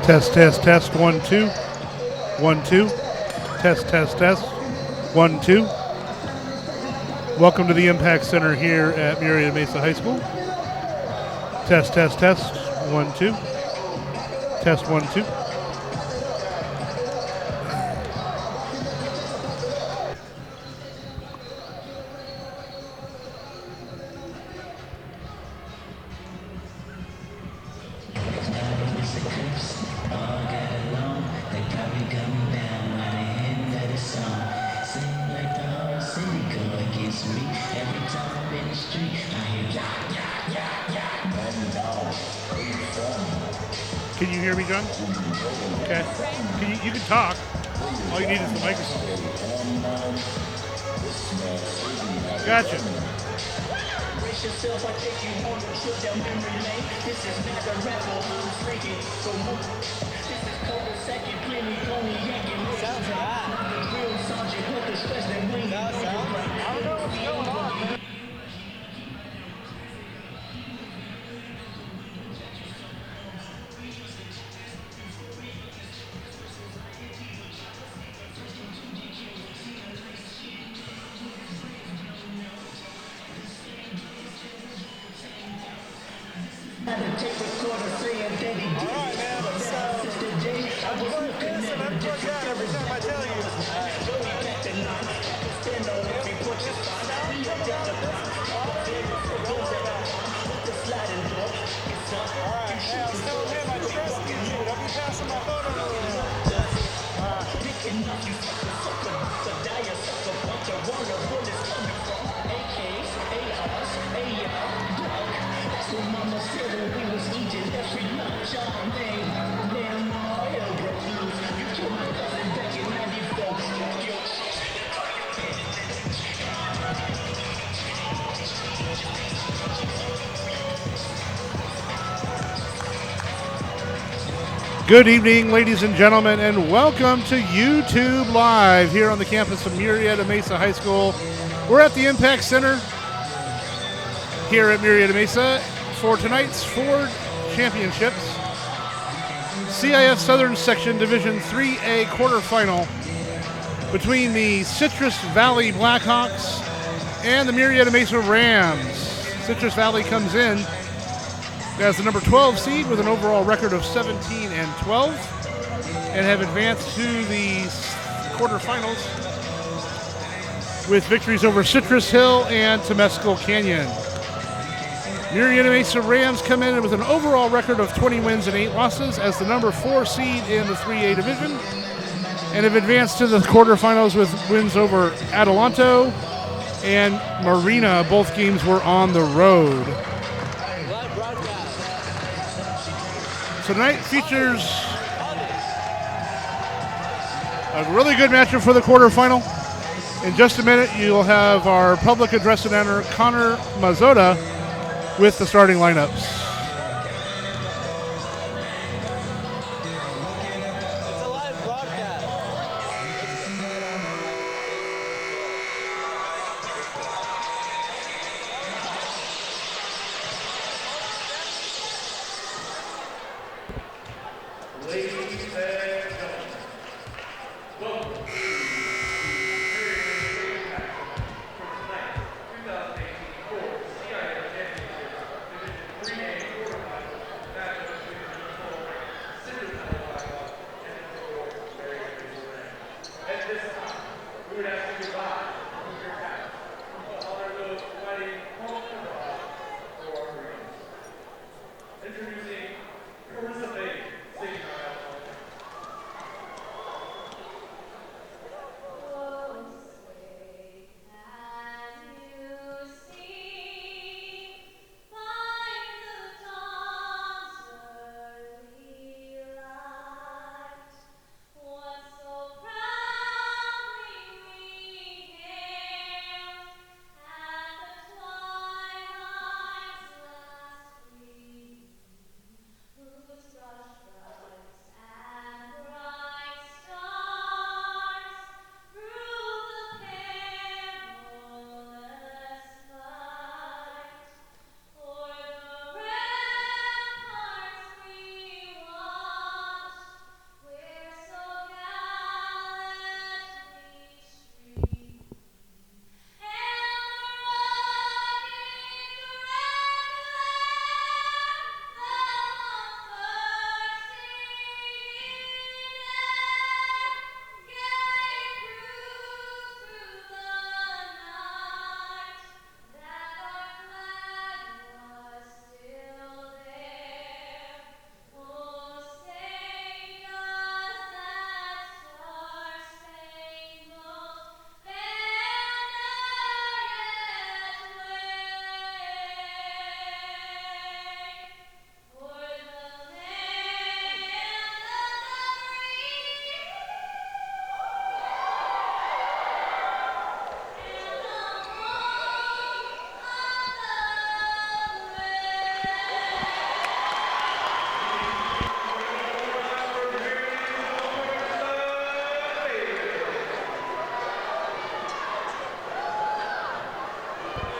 Test, test, test. 1, 2. 1, 2. Test, test, test. 1, 2. Welcome to the Impact Center here at Murrieta Mesa High School. Test, test, test. 1, 2. Test, 1, 2. Can you hear me, John? Okay. You can talk. All you need is the microphone. Gotcha. Good evening, ladies and gentlemen, and welcome to YouTube Live here on the campus of Murrieta Mesa High School. We're at the Impact Center here at Murrieta Mesa for tonight's Ford Championships. CIF Southern Section Division 3-A quarterfinal between the Citrus Valley Blackhawks and the Murrieta Mesa Rams. Citrus Valley comes in as the number 12 seed with an overall record of 17-12 and have advanced to the quarterfinals with victories over Citrus Hill and Temescal Canyon. Murrieta Mesa Rams come in with an overall record of 20 wins and 8 losses as the number 4 seed in the 3A division and have advanced to the quarterfinals with wins over Adelanto and Marina. Both games were on the road. So tonight features a really good matchup for the quarterfinal. In just a minute, you'll have our public address announcer, Connor Mazzota, with the starting lineups.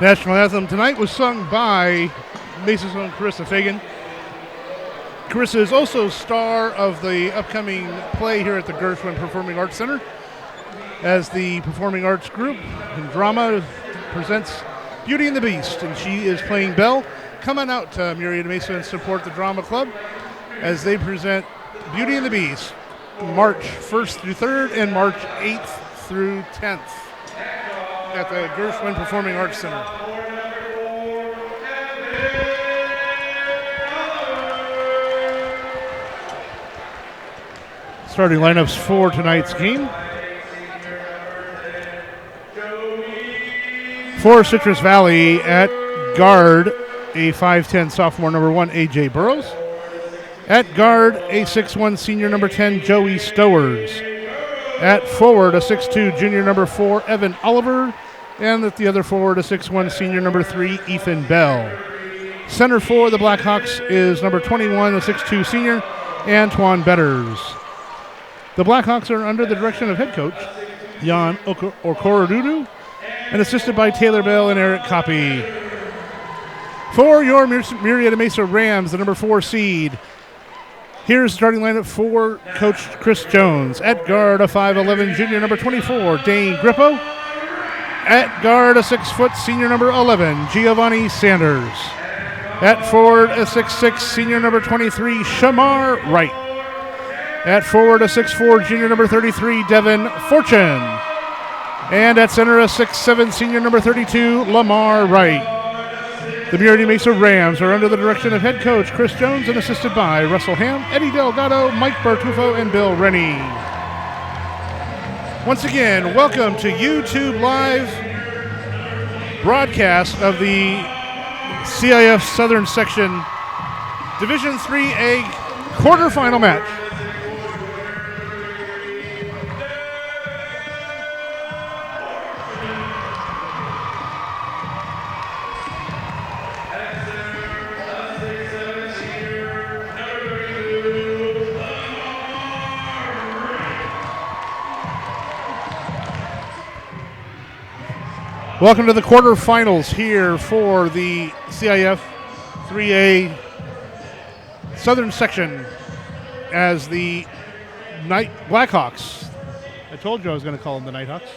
National anthem tonight was sung by Mesa's own Carissa Fagan. Carissa is also star of the upcoming play here at the Gershwin Performing Arts Center as the performing arts group in drama presents Beauty and the Beast, and she is playing Belle. Come on out to Murrieta Mesa and support the drama club as they present Beauty and the Beast March 1st through 3rd and March 8th through 10th at the Gershwin Performing Arts Center. Starting lineups for tonight's game. For Citrus Valley at guard, a 5'10 sophomore number 1, A.J. Burrows. At guard, a 6'1 senior number 10, Joey Stowers. At forward, a 6'2 junior number 4, Evan Oliver. And at the other forward, a 6'1 senior number 3, Ethan Bell. Center for the Blackhawks is number 21, a 6'2 senior, Antoine Betters. The Blackhawks are under the direction of head coach Jan Okorodudu and assisted by Taylor Bell and Eric Copy. For your Murrieta Mesa Rams, the number 4 seed, here's the starting lineup for Coach Chris Jones. At guard, a 5'11 junior number 24, Dane Grippo. At guard, a 6' senior number 11, Giovanni Sanders. At forward, a 6'6 senior number 23, Shamar Wright. At forward, a 6'4 junior number 33, Devin Fortune. And at center, a 6'7 senior number 32, Lamar Wright. The Murrieta Mesa Rams are under the direction of head coach Chris Jones and assisted by Russell Ham, Eddie Delgado, Mike Bartufo, and Bill Rennie. Once again, welcome to YouTube Live broadcast of the CIF Southern Section Division 3A quarterfinal match. Welcome to the quarterfinals here for the CIF 3A Southern Section as the Blackhawks. I told you I was going to call them the Nighthawks.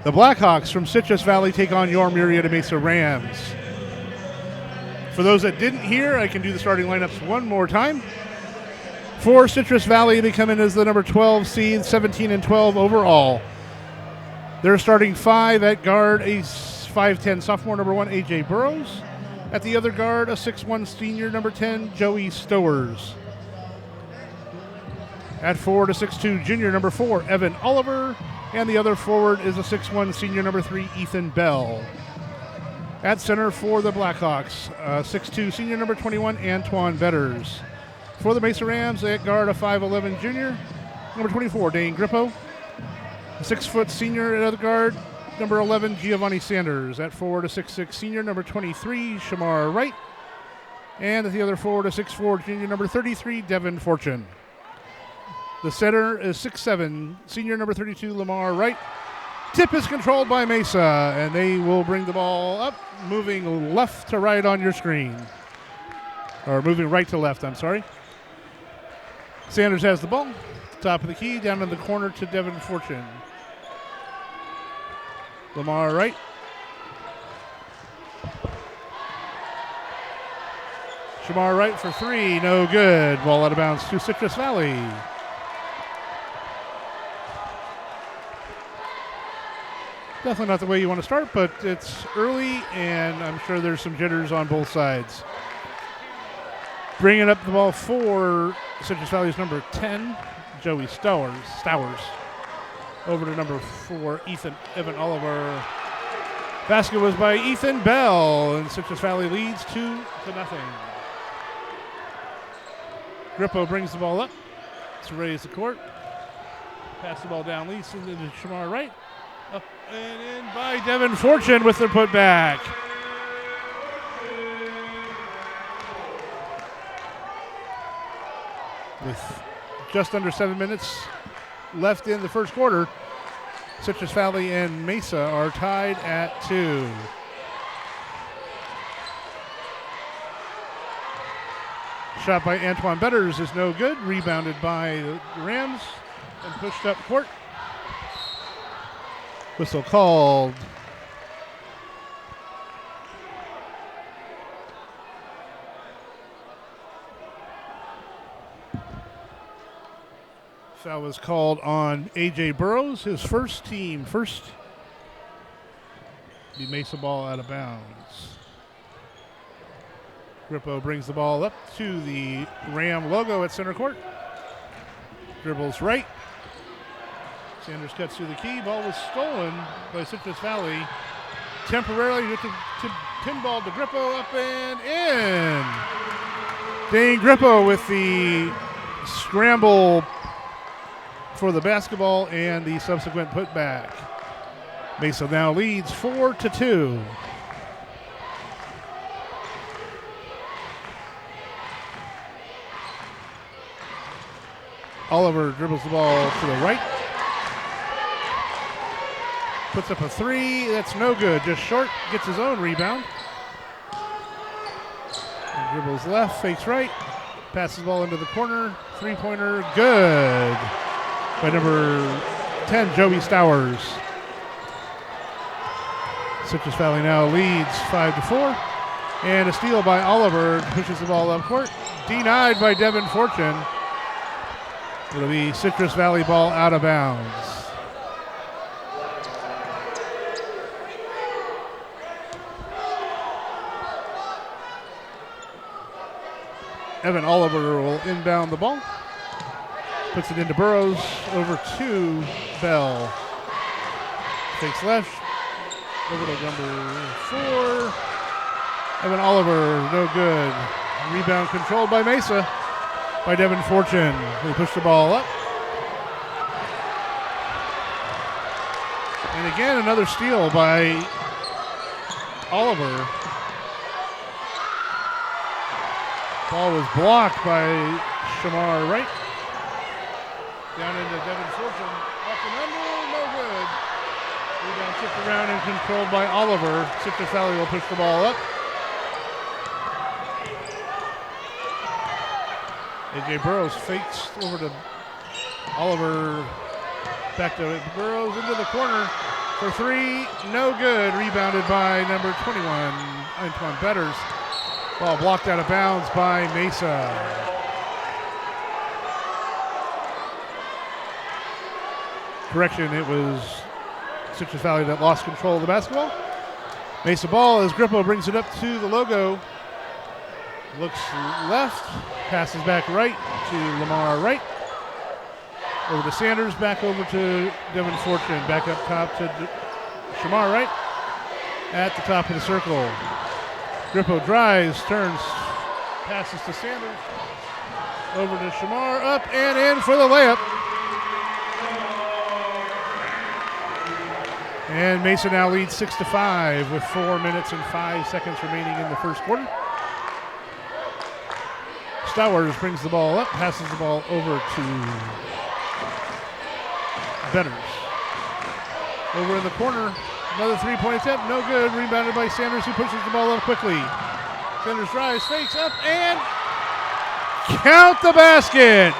The Blackhawks from Citrus Valley take on your Murrieta Mesa Rams. For those that didn't hear, I can do the starting lineups one more time. For Citrus Valley, they come in as the number 12 seed, 17-12 overall. They're starting 5 at guard, a 5'10 sophomore number 1, A.J. Burrows. At the other guard, a 6'1 senior number 10, Joey Stowers. At forward, a 6'2 junior number 4, Evan Oliver. And the other forward is a 6'1 senior number 3, Ethan Bell. At center for the Blackhawks, 6'2 senior number 21, Antoine Betters. For the Mesa Rams, at guard, a 5'11 junior number 24, Dane Grippo. A 6' senior at other guard, number 11, Giovanni Sanders. At forward, a 6'6 senior, number 23, Shamar Wright. And at the other forward, a 6'4 junior, number 33, Devin Fortune. The center is 6'7 senior, number 32, Lamar Wright. Tip is controlled by Mesa, and they will bring the ball up, moving left to right on your screen. Or moving right to left, I'm sorry. Sanders has the ball. Top of the key, down in the corner to Devin Fortune. Lamar Wright. Shamar Wright for 3, no good. Ball out of bounds to Citrus Valley. Definitely not the way you want to start, but it's early, and I'm sure there's some jitters on both sides. Bringing up the ball for Citrus Valley's number 10, Joey Stowers. Over to number 4, Evan Oliver. Basket was by Ethan Bell, and Citrus Valley leads 2-0. Grippo brings the ball up to raise the court. Pass the ball down, leads into Shamar Wright. Up and in by Devin Fortune with the putback. With just under 7 minutes left in the first quarter, Citrus Valley and Mesa are tied at 2. shot by Antoine Betters is no good. Rebounded by the Rams and pushed up court. Whistle called. Foul was called on A.J. Burrows, his first. The Mesa ball out of bounds. Grippo brings the ball up to the Ram logo at center court. Dribbles right. Sanders cuts through the key. Ball was stolen by Citrus Valley. Temporarily to pinball to Grippo, up and in. Dane Grippo with the scramble for the basketball and the subsequent putback. Mesa now leads 4-2. Oliver dribbles the ball to the right. Puts up a three. That's no good. Just short. Gets his own rebound. And dribbles left. Fakes right. Passes the ball into the corner. Three-pointer. Good. By number 10, Joey Stowers. Citrus Valley now leads 5-4. And a steal by Oliver. Pushes the ball up court. Denied by Devin Fortune. It'll be Citrus Valley ball out of bounds. Evan Oliver will inbound the ball. Puts it into Burrows, over to Bell. Takes left, over to number 4. Evan Oliver, no good. Rebound controlled by Mesa, by Devin Fortune. They push the ball up. And again, another steal by Oliver. Ball was blocked by Shamar Wright. Down into Devin Fortune. Up and under, no good. Rebound tipped around and controlled by Oliver. Citrus Valley will push the ball up. A.J. Burrows fakes over to Oliver. Back to Burrows into the corner for three. No good. Rebounded by number 21, Antoine Betters. Ball blocked out of bounds by Mesa. Correction, it was Citrus Valley that lost control of the basketball. Mesa ball as Grippo brings it up to the logo. Looks left, passes back right to Lamar Wright. Over to Sanders, back over to Devin Fortune. Back up top to Shamar Wright at the top of the circle. Grippo drives, turns, passes to Sanders. Over to Shamar, up and in for the layup. And Mesa now leads 6-5 with 4 minutes and 5 seconds remaining in the first quarter. Stowers brings the ball up, passes the ball over to Betters. Over in the corner, another three-point attempt, no good. Rebounded by Sanders, who pushes the ball up quickly. Sanders drives, fakes up, and count the basket.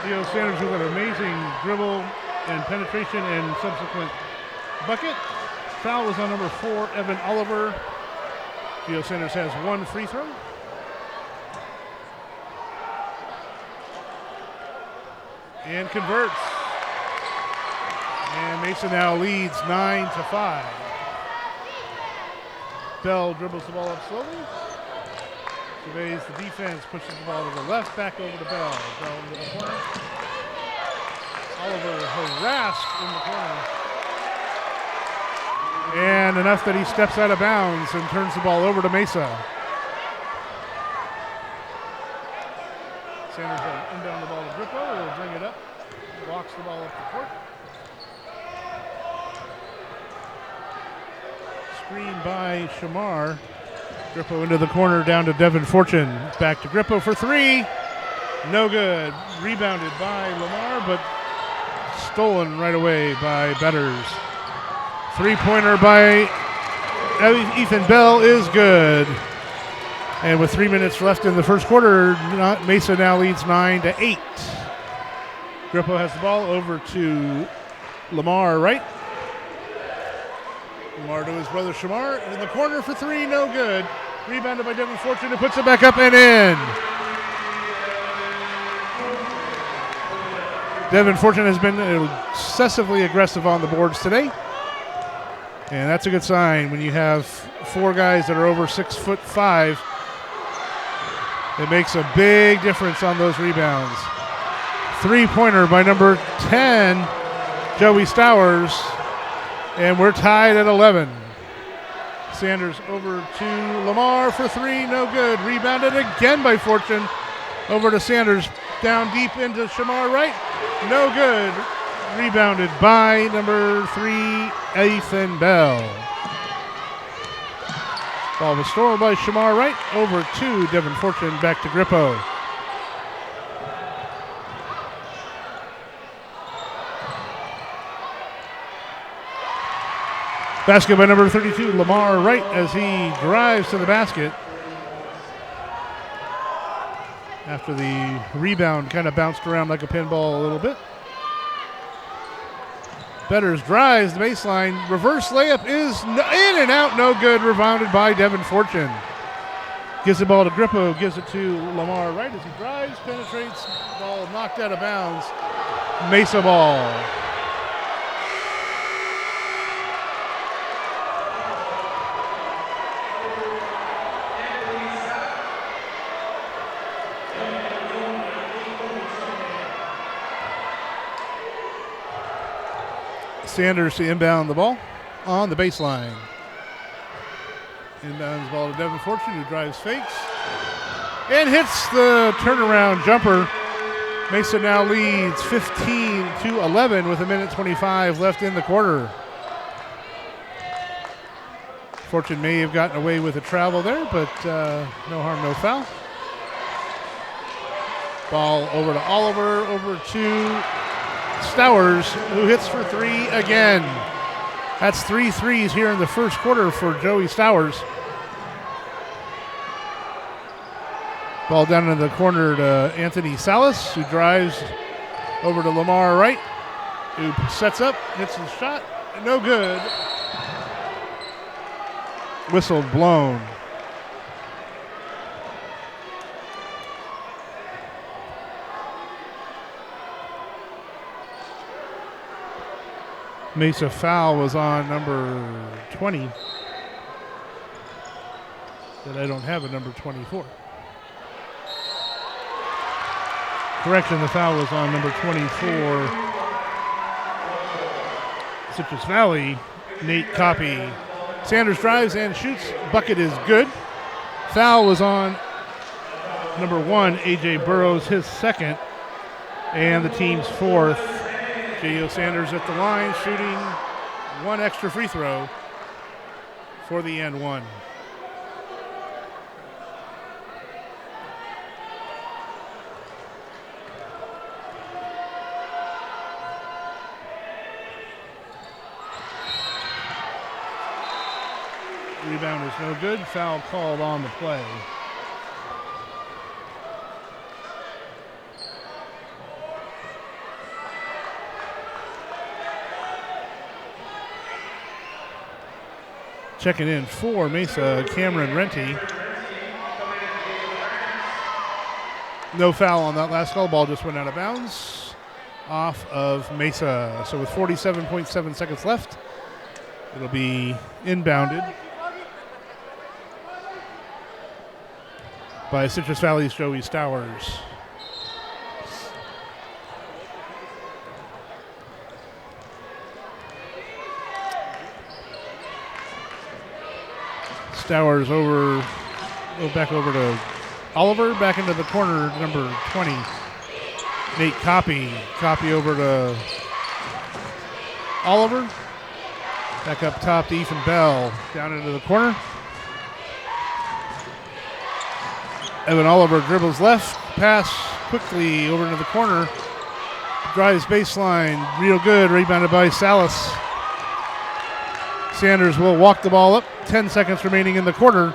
Theo Sanders with an amazing dribble and penetration and subsequent bucket. Foul was on number 4, Evan Oliver. Theo Sanders has one free throw. And converts. And Mesa now leads 9-5. Bell dribbles the ball up slowly. Surveys the defense, pushes the ball to the left, back over to Bell. Bell into the corner. Oliver harassed in the corner. And enough that he steps out of bounds and turns the ball over to Mesa. Sanders will inbound the ball to Grippo. He'll bring it up. Walks the ball up the court. Screen by Shamar. Grippo into the corner, down to Devin Fortune. Back to Grippo for three. No good. Rebounded by Lamar, but stolen right away by Betters. Three-pointer by Ethan Bell is good. And with 3 minutes left in the first quarter, Mesa now leads 9-8. Grippo has the ball over to Lamar Wright. Lamar to his brother Shamar in the corner for three, no good. Rebounded by Devin Fortune, who puts it back up and in. Devin Fortune has been excessively aggressive on the boards today. And that's a good sign when you have four guys that are over 6'5". It makes a big difference on those rebounds. Three-pointer by number 10, Joey Stowers. And we're tied at 11. Sanders over to Lamar for three, no good. Rebounded again by Fortune. Over to Sanders, down deep into Shamar Wright, no good. Rebounded by number 3, Ethan Bell. Ball was stolen by Shamar Wright, over to Devin Fortune, back to Grippo. Basket by number 32, Lamar Wright, as he drives to the basket. After the rebound kind of bounced around like a pinball a little bit. Betters drives the baseline. Reverse layup is in and out, no good. Rebounded by Devin Fortune. Gives the ball to Grippo, gives it to Lamar Wright as he drives, penetrates, ball knocked out of bounds. Mesa ball. Sanders to inbound the ball on the baseline. Inbounds the ball to Devin Fortune, who drives fakes and hits the turnaround jumper. Mesa now leads 15-11 with 1:25 left in the quarter. Fortune may have gotten away with a travel there, but no harm, no foul. Ball over to Oliver, over to Stowers, who hits for three again. That's 3 threes here in the first quarter for Joey Stowers. Ball down in the corner to Anthony Salas, who drives over to Lamar Wright, who sets up, hits his shot, no good. Whistle blown. Mesa foul was on number 20. That I don't have a number 24. Correction, the foul was on number 24. Citrus Valley, Nate Copy. Sanders drives and shoots. Bucket is good. Foul was on number 1, A.J. Burrows, his second, and the team's fourth. J.O. Sanders at the line, shooting one extra free throw for the and one. Rebound is no good. Foul called on the play. Checking in for Mesa, Cameron Renty. No foul on that last call. Ball just went out of bounds off of Mesa. So with 47.7 seconds left, it'll be inbounded by Citrus Valley's Joey Stowers. Stowers back over to Oliver, back into the corner, number 20. Nate Copy over to Oliver. Back up top to Ethan Bell, down into the corner. Evan Oliver dribbles left, pass quickly over into the corner. Drives baseline, real good, rebounded by Salas. Sanders will walk the ball up. 10 seconds remaining in the quarter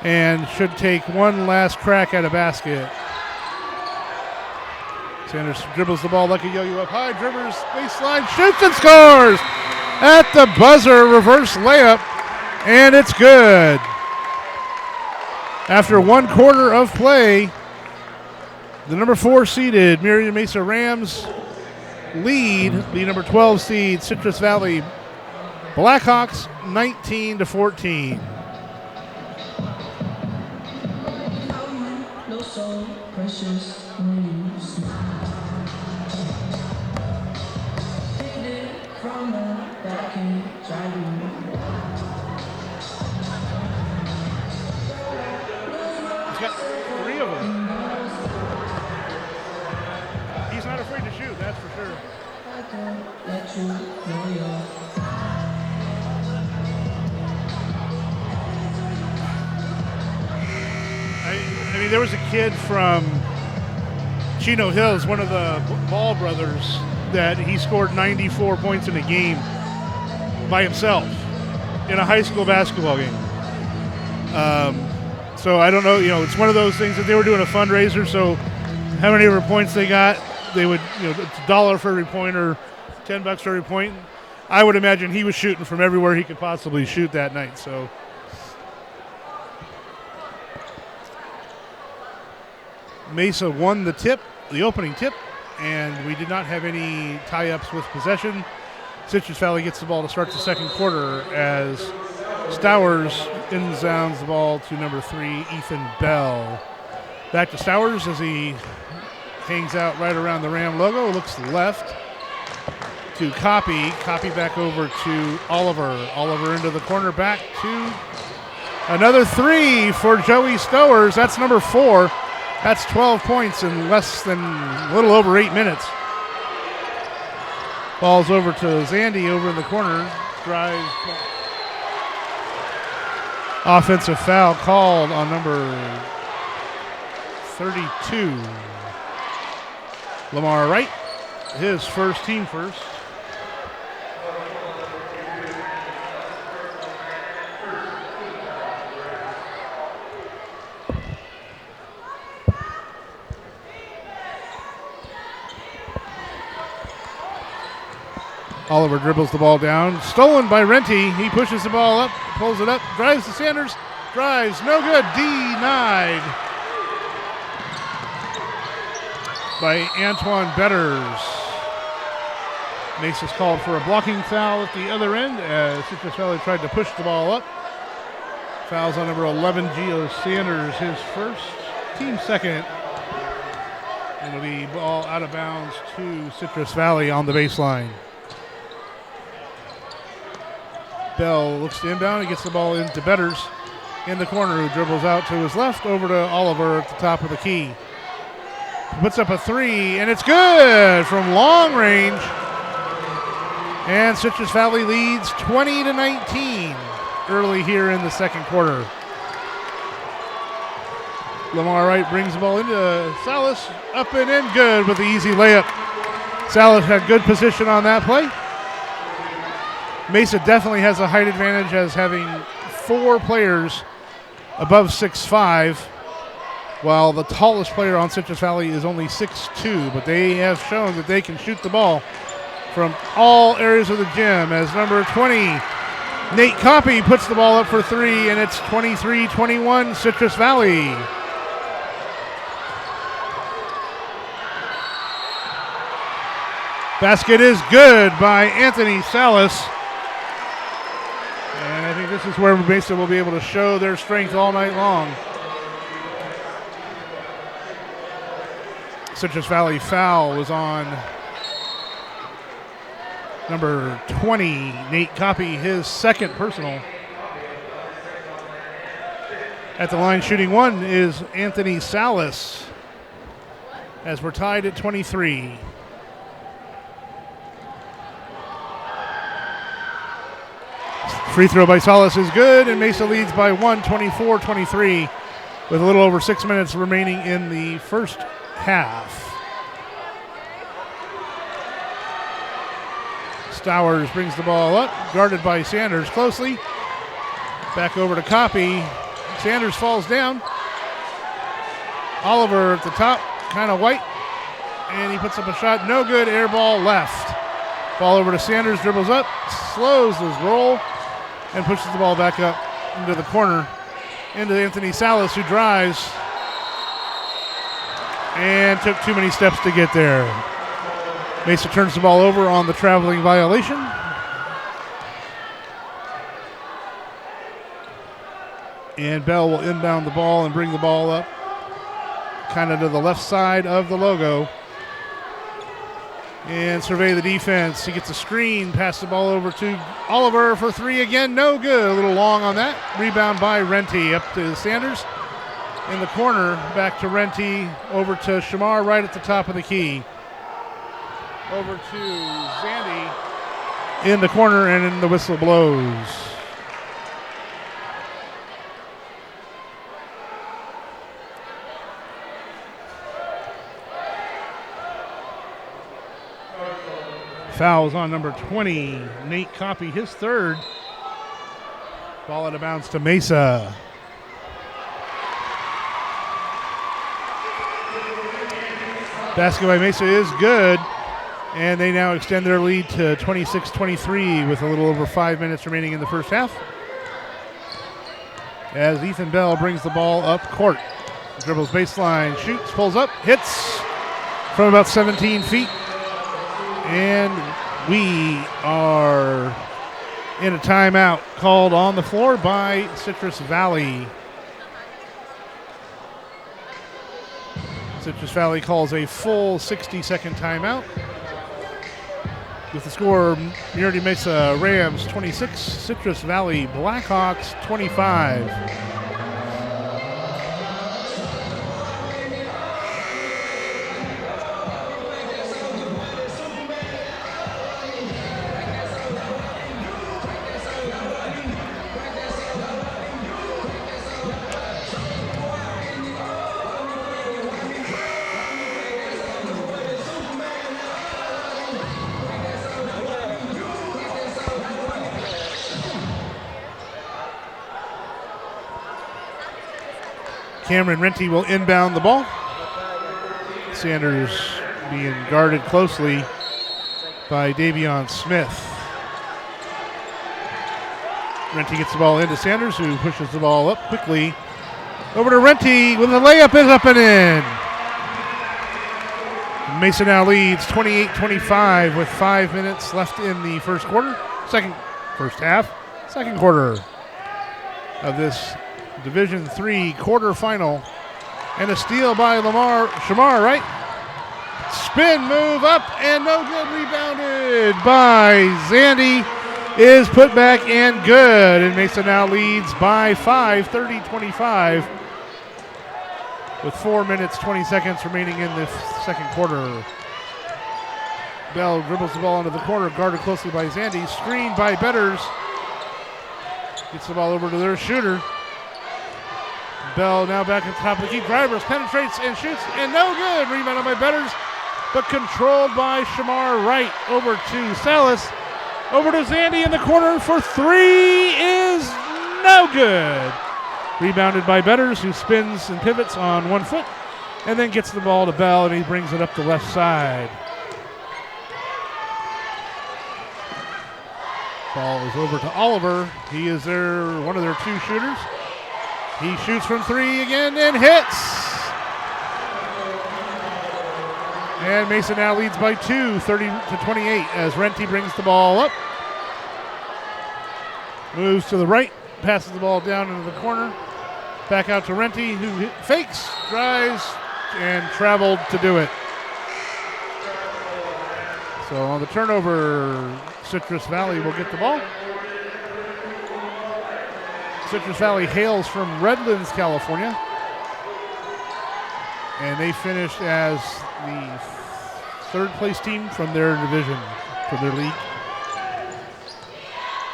and should take one last crack at a basket. Sanders dribbles the ball like a yo-yo up high, dribbles, baseline, shoots and scores! At the buzzer, reverse layup, and it's good. After 1 quarter of play, the number 4 seeded Murrieta Mesa Rams lead the number 12 seed Citrus Valley Blackhawks 19-14. He's got 3 of them. He's not afraid to shoot, that's for sure. I mean, there was a kid from Chino Hills, one of the Ball brothers, that he scored 94 points in a game by himself in a high school basketball game. So I don't know, it's one of those things that they were doing a fundraiser, so how many ever points they got, they would, it's $1 for every point or $10 for every point. I would imagine he was shooting from everywhere he could possibly shoot that night, so. Mesa won the opening tip, and we did not have any tie-ups with possession. Citrus Valley gets the ball to start the second quarter as Stowers inbounds the ball to number 3, Ethan Bell. Back to Stowers as he hangs out right around the Ram logo, looks left to Copy back over to Oliver into the corner, back to another 3 for Joey Stowers. That's number 4. That's 12 points in a little over 8 minutes. Ball's over to Zandy over in the corner. Drive. Offensive foul called on number 32. Lamar Wright, his first, team first. Oliver dribbles the ball down. Stolen by Renty. He pushes the ball up, pulls it up, drives to Sanders. Drives, no good. Denied by Antoine Betters. Mesa's called for a blocking foul at the other end as Citrus Valley tried to push the ball up. Fouls on number 11, Gio Sanders, his first, team second. And it'll be ball out of bounds to Citrus Valley on the baseline. Bell looks to inbound. He gets the ball into Betters in the corner, who dribbles out to his left over to Oliver at the top of the key. Puts up a 3, and it's good from long range. And Citrus Valley leads 20-19 early here in the second quarter. Lamar Wright brings the ball into Salas, up and in, good with the easy layup. Salas had good position on that play. Mesa definitely has a height advantage as having 4 players above 6'5", while the tallest player on Citrus Valley is only 6'2", but they have shown that they can shoot the ball from all areas of the gym as number 20, Nate Copy, puts the ball up for 3, and it's 23-21 Citrus Valley. Basket is good by Anthony Salas. And I think this is where Mesa will be able to show their strength all night long. Citrus Valley foul was on number 20, Nate Copy, his second personal. At the line shooting 1 is Anthony Salas, as we're tied at 23. Free throw by Salas is good, and Mesa leads by 1, 24-23, with a little over 6 minutes remaining in the first half. Stowers brings the ball up, guarded by Sanders closely. Back over to Copy. Sanders falls down. Oliver at the top, kind of white. And he puts up a shot. No good. Air ball left. Ball over to Sanders. Dribbles up. Slows his roll. And pushes the ball back up into the corner. Into Anthony Salas, who drives. And took too many steps to get there. Mesa turns the ball over on the traveling violation. And Bell will inbound the ball and bring the ball up kind of to the left side of the logo. And survey the defense. He gets a screen, pass the ball over to Oliver for three again. No good. A little long on that. Rebound by Renty up to Sanders. In the corner, back to Renty, over to Shamar right at the top of the key. Over to Zandy in the corner, and then the whistle blows. Fouls on number 20, Nate Copy, his third. Ball out of bounds to Mesa. Basket by Mesa is good, and they now extend their lead to 26-23 with a little over 5 minutes remaining in the first half. As Ethan Bell brings the ball up court. Dribbles baseline, shoots, pulls up, hits from about 17 feet. And we are in a timeout called on the floor by Citrus Valley. Citrus Valley calls a full 60-second timeout. With the score, Murrieta Mesa Rams 26, Citrus Valley Blackhawks 25. Cameron Renty will inbound the ball. Sanders being guarded closely by Davion Smith. Renty gets the ball into Sanders, who pushes the ball up quickly. Over to Renty with a layup is up and in. Mesa now leads 28-25 with 5 minutes left in the first quarter. Second quarter of this Division III quarterfinal, and a steal by Shamar, right? Spin move up and no good. Rebounded by Zandy. Is put back and good. And Mesa now leads by 5, 30-25, with 4 minutes, 20 seconds remaining in the second quarter. Bell dribbles the ball into the corner, guarded closely by Zandy. Screened by Betters. Gets the ball over to their shooter. Bell now back at the top of the key. Drivers penetrates and shoots, and no good. Rebounded by Betters, but controlled by Shamar Wright. Over to Salas. Over to Zandy in the corner for three is no good. Rebounded by Betters, who spins and pivots on 1 foot, and then gets the ball to Bell, and he brings it up the left side. Ball is over to Oliver. He is one of their two shooters. He shoots from three again and hits. And Mesa now leads by 2, 30-28, as Renty brings the ball up. Moves to the right, passes the ball down into the corner. Back out to Renty, who fakes, drives, and traveled to do it. So on the turnover, Citrus Valley will get the ball. Citrus Valley hails from Redlands, California. And they finished as the third place team from their division, from their league.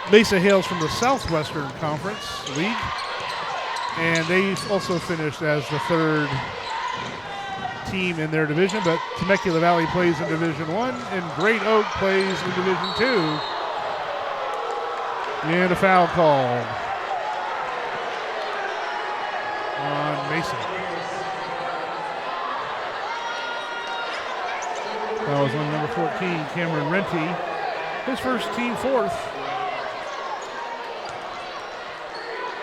Mesa hails from the Southwestern Conference League. And they also finished as the third team in their division, but Temecula Valley plays in Division 1 and Great Oak plays in Division 2. And a foul called on Mesa. That was on number 14, Cameron Renty. His first team fourth.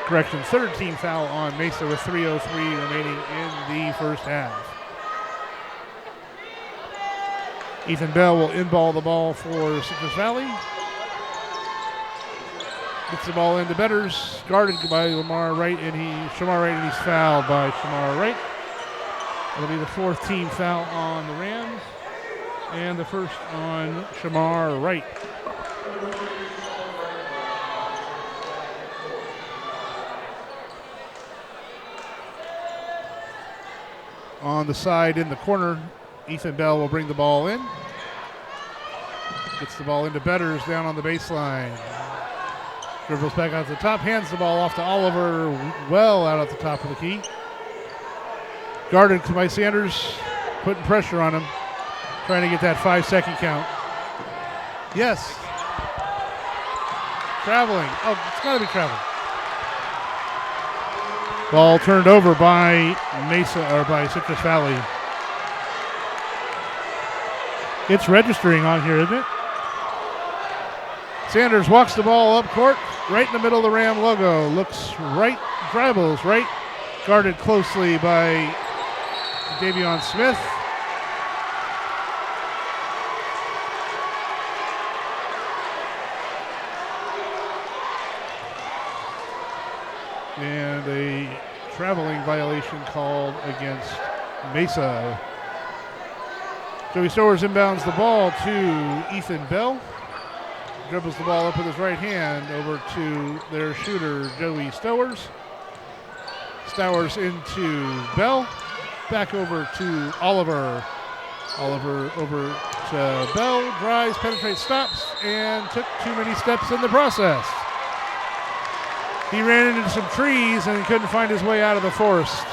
Correction, third team foul on Mesa with 3:03 remaining in the first half. Ethan Bell will inball the ball for Citrus Valley. Gets the ball into Betters, guarded by Shamar Wright, and he's fouled by Shamar Wright. It'll be the fourth team foul on the Rams, and the first on Shamar Wright. On the side in the corner, Ethan Bell will bring the ball in. Gets the ball into Betters down on the baseline. Dribbles back out to the top, hands the ball off to Oliver, well out at the top of the key. Guarded by Sanders, putting pressure on him, trying to get that 5-second count. Yes. Traveling. Oh, it's got to be traveling. Ball turned over by by Citrus Valley. It's registering on here, isn't it? Sanders walks the ball up court, right in the middle of the Ram logo. Looks right, dribbles right, guarded closely by Davion Smith. And a traveling violation called against Mesa. Joey Stowers inbounds the ball to Ethan Bell. Dribbles the ball up with his right hand over to their shooter, Joey Stowers. Stowers into Bell. Back over to Oliver. Oliver over to Bell. Drives, penetrates, stops, and took too many steps in the process. He ran into some trees and couldn't find his way out of the forest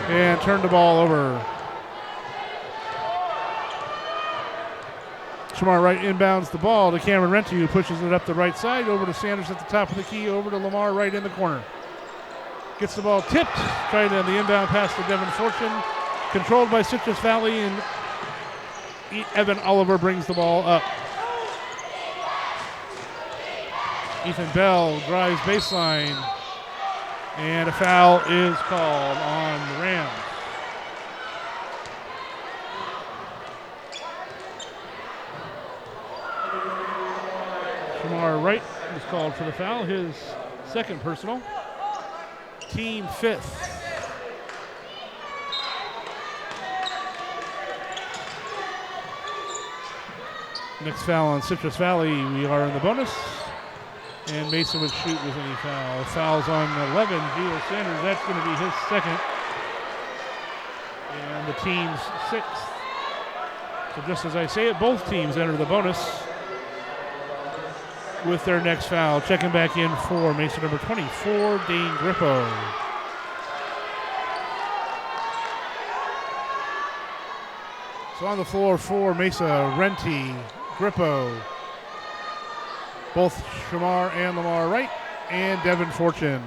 and turned the ball over. Shamar Wright inbounds the ball to Cameron Renty, who pushes it up the right side, over to Sanders at the top of the key, over to Lamar Wright in the corner. Gets the ball tipped, trying to the inbound pass to Devin Fortune, controlled by Citrus Valley, and Evan Oliver brings the ball up. Ethan Bell drives baseline, and a foul is called on the Rams. Shamar Wright is called for the foul, his second personal, team fifth. Next foul on Citrus Valley, we are in the bonus. And Mason would shoot with any foul. Fouls on 11, Gio Sanders. That's going to be his second. And the team's sixth. So just as I say it, both teams enter the bonus with their next foul. Checking back in for Mason number 24, Dane Grippo. So on the floor for Mesa, Renty, Grippo, both Shamar and Lamar Wright, and Devin Fortune.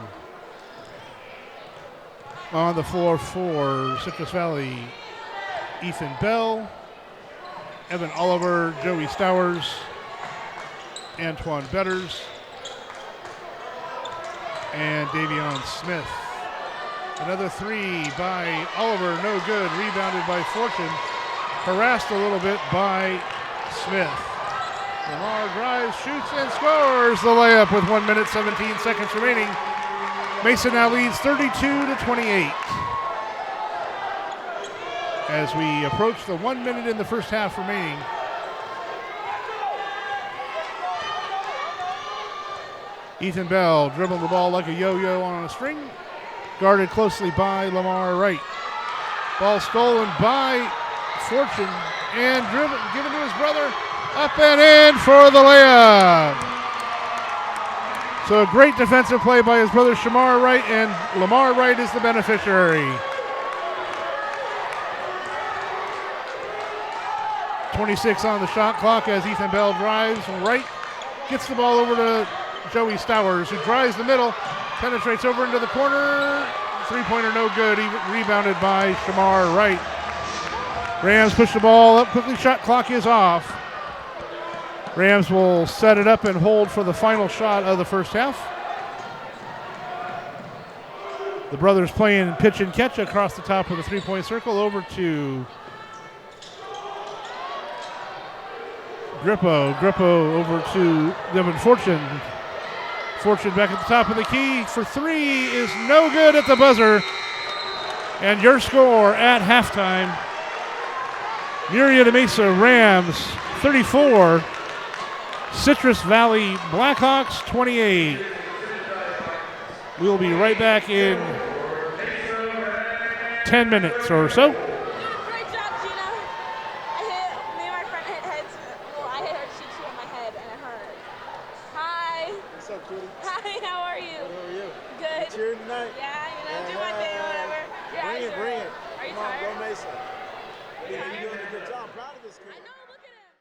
On the floor for Citrus Valley, Ethan Bell, Evan Oliver, Joey Stowers, Antoine Betters, and Davion Smith. Another three by Oliver, no good. Rebounded by Fortune. Harassed a little bit by Smith. Lamar drives, shoots, and scores the layup with 1 minute, 17 seconds remaining. Mason now leads 32-28. As we approach the 1 minute in the first half remaining. Ethan Bell dribbling the ball like a yo-yo on a string. Guarded closely by Lamar Wright. Ball stolen by Fortune and given to his brother. Up and in for the layup. So a great defensive play by his brother Shamar Wright, and Lamar Wright is the beneficiary. 26 on the shot clock as Ethan Bell drives right, gets the ball over to Joey Stowers, who drives the middle, penetrates over into the corner. Three-pointer no good, rebounded by Shamar Wright. Rams push the ball up quickly, shot clock is off. Rams will set it up and hold for the final shot of the first half. The brothers playing pitch and catch across the top of the three-point circle over to Grippo. Grippo over to Devin Fortune. Fortune back at the top of the key for three is no good at the buzzer. And your score at halftime, Murrieta Mesa Rams 34, Citrus Valley Blackhawks 28. We'll be right back in 10 minutes or so. Great job, Gina. Me and my friend hit heads. Well, I hit her cheeks on my head and it hurt. Hi. What's up, cutie? Hi, how are you? How are you? Good. Cheering tonight? Yeah, do my thing or whatever. Your eyes are Bring it. Are you Come on, tired? go Mesa. You're tired? doing a good job. Proud of this kid. I know, look at him.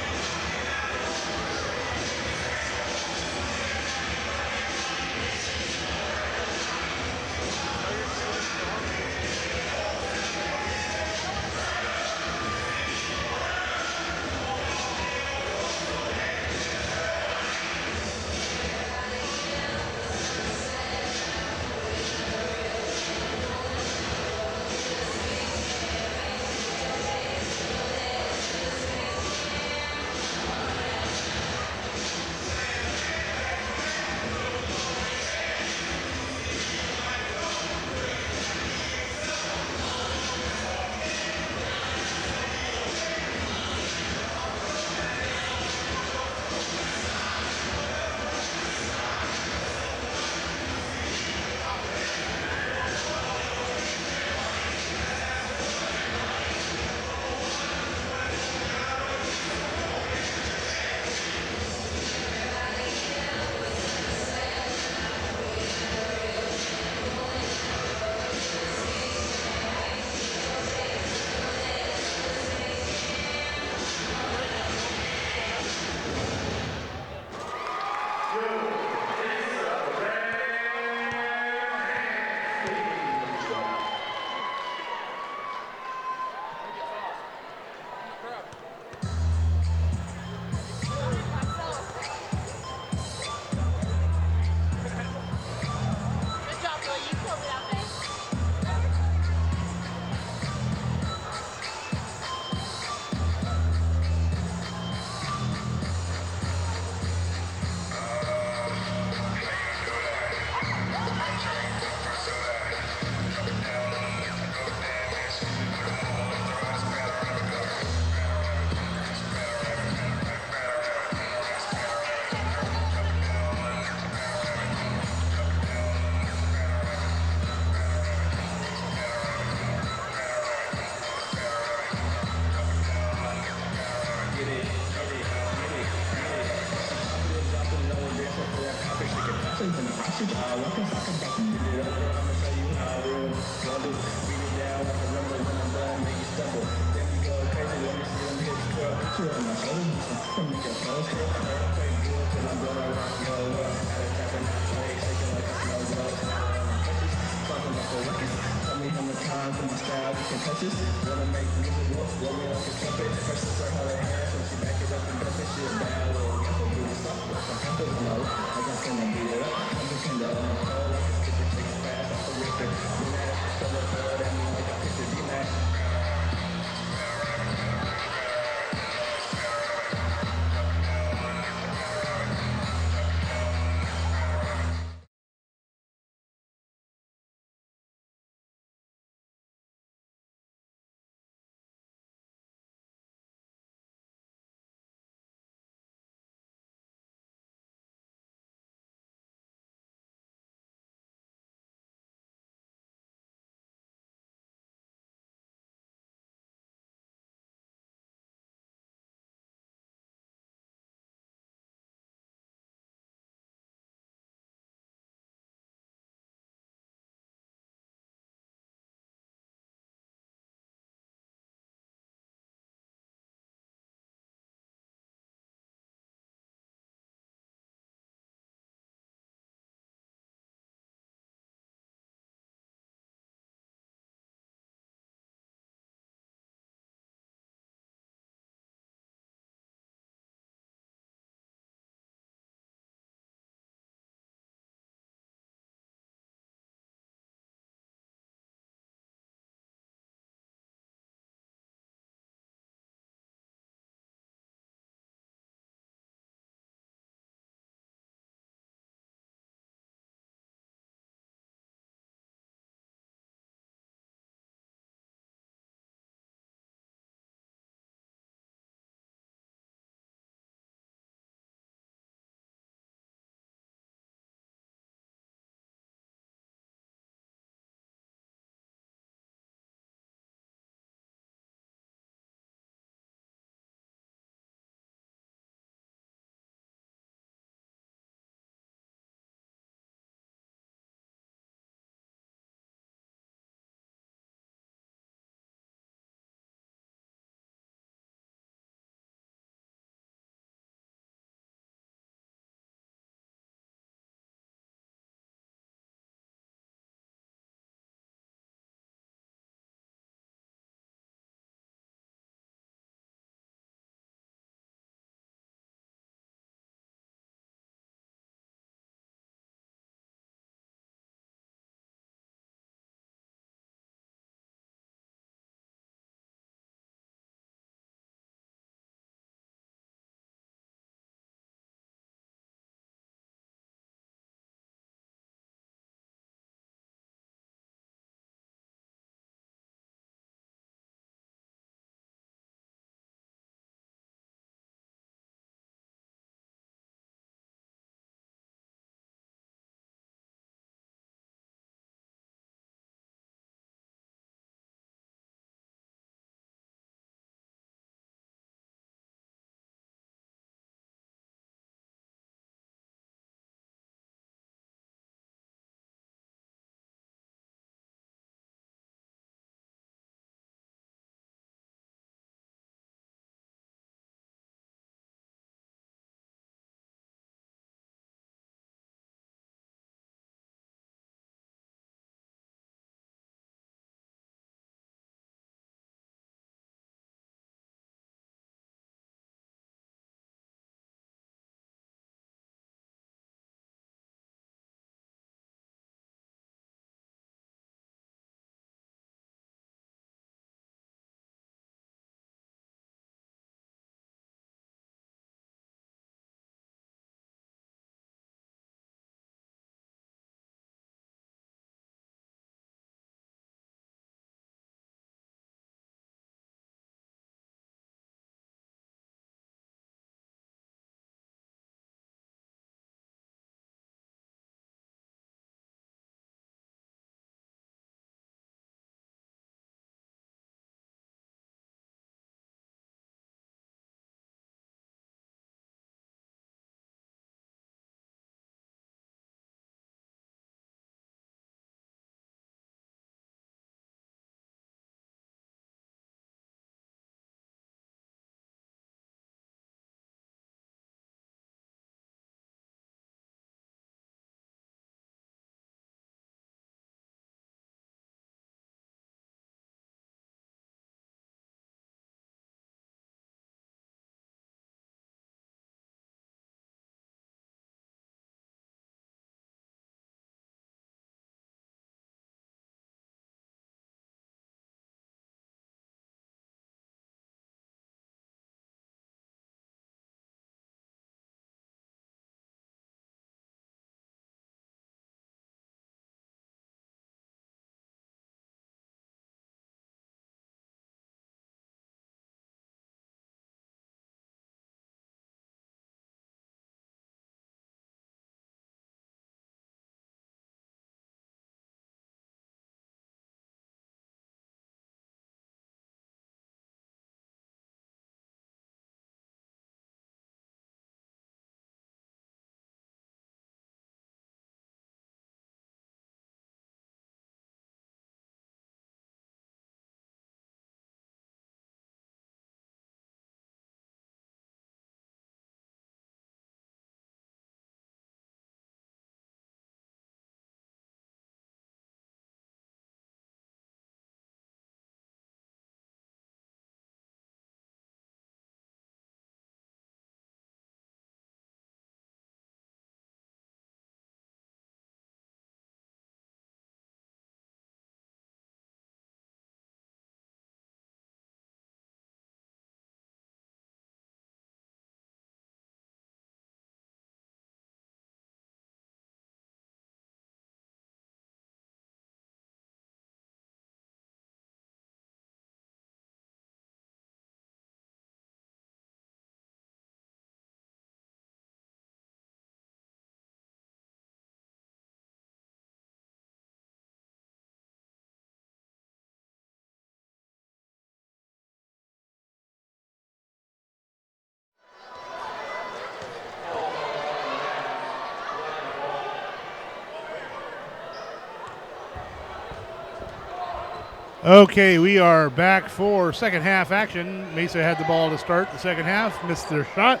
Okay, we are back for second half action. Mesa had the ball to start the second half, missed their shot.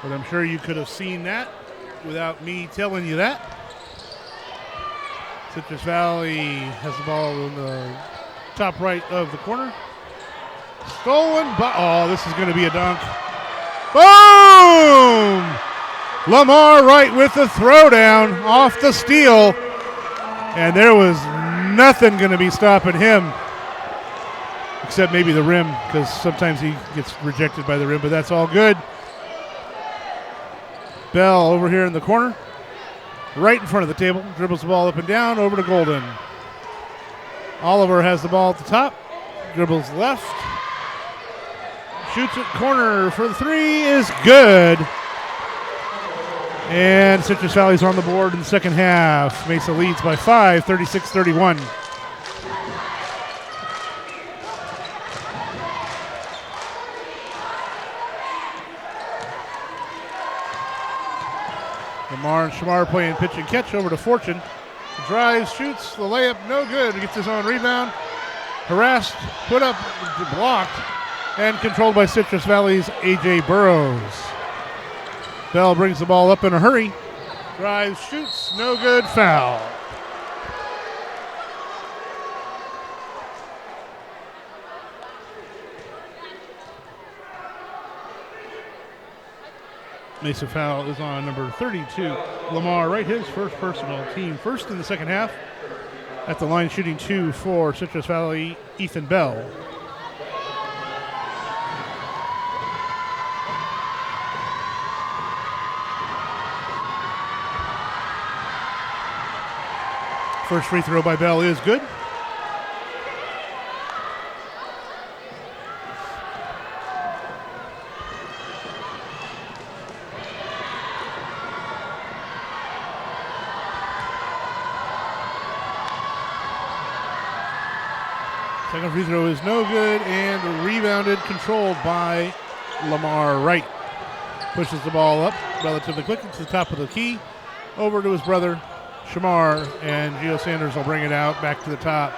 But I'm sure you could have seen that without me telling you that. Citrus Valley has the ball in the top right of the corner. Stolen by, oh, this is going to be a dunk. Boom! Lamar Wright with the throwdown off the steal. And there was nothing going to be stopping him except maybe the rim, because sometimes he gets rejected by the rim, but that's all good. Bell over here in the corner, right in front of the table, dribbles the ball up and down over to Golden. Oliver has the ball at the top, dribbles left, shoots it corner for the three, is good. And Citrus Valley's on the board in the second half. Mesa leads by 5, 36-31. Lamar and Shamar playing pitch and catch over to Fortune. Drives, shoots, the layup, no good. Gets his own rebound. Harassed, put up, blocked, and controlled by Citrus Valley's A.J. Burrows. Bell brings the ball up in a hurry. Drives, shoots, no good, foul. Mesa foul is on number 32. Lamar Wright, his first personal, team first in the second half. At the line shooting 2 for Citrus Valley, Ethan Bell. First free throw by Bell is good. Second free throw is no good, and rebounded, controlled by Lamar Wright. Pushes the ball up relatively quickly to the top of the key, over to his brother, Shamar, and Gio Sanders will bring it out back to the top.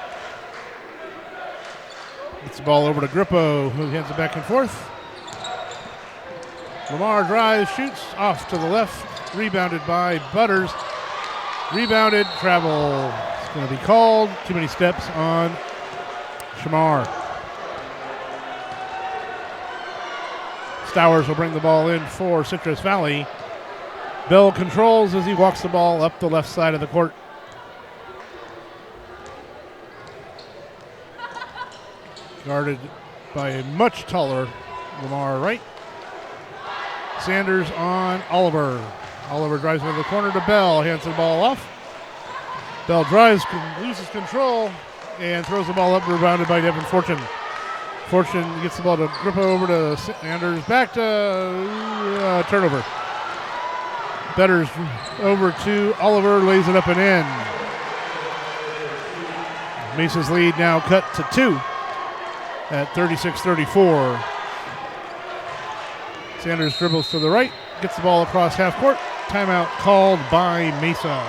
Gets the ball over to Grippo, who hands it back and forth. Lamar drives, shoots, off to the left, rebounded by Butters. Rebounded, travel. It's going to be called. Too many steps on Shamar. Stowers will bring the ball in for Citrus Valley. Bell controls as he walks the ball up the left side of the court. Guarded by a much taller Lamar Wright. Sanders on Oliver. Oliver drives into the corner to Bell, hands the ball off. Bell drives, loses control, and throws the ball up, rebounded by Devin Fortune. Fortune gets the ball to Grippo, over to Sanders, back to turnover. Betters over to Oliver, lays it up and in. Mesa's lead now cut to 2 at 36-34. Sanders dribbles to the right, gets the ball across half court. Timeout called by Mesa.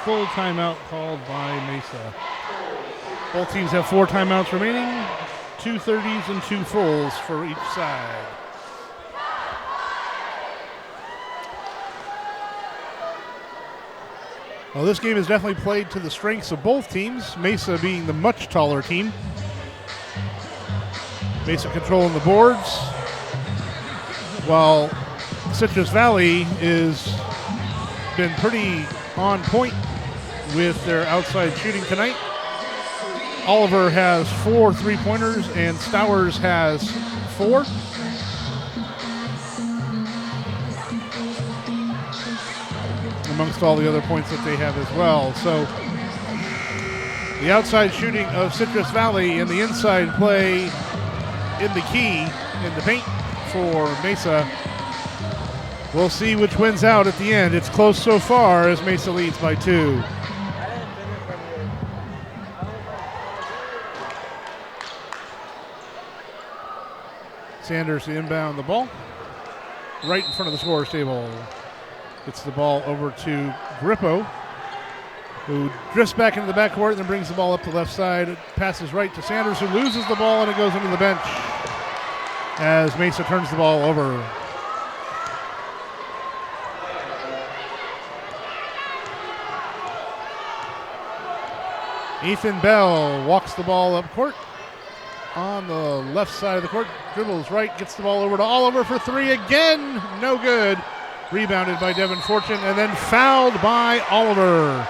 Full timeout called by Mesa. Both teams have 4 timeouts remaining, 2 30s and 2 fulls for each side. Well, this game is definitely played to the strengths of both teams, Mesa being the much taller team. Mesa controlling the boards, while Citrus Valley is been pretty on point with their outside shooting tonight. Oliver has 4 3-pointers and Stowers has 4. Amongst all the other points that they have as well. So the outside shooting of Citrus Valley and the inside play in the key, in the paint for Mesa. We'll see which wins out at the end. It's close so far as Mesa leads by 2. Sanders to inbound the ball. Right in front of the scorer's table. Gets the ball over to Grippo, who drifts back into the backcourt and then brings the ball up the left side. It passes right to Sanders, who loses the ball, and it goes into the bench as Mesa turns the ball over. Ethan Bell walks the ball up court on the left side of the court, dribbles right, gets the ball over to Oliver for three again, no good. Rebounded by Devin Fortune and then fouled by Oliver.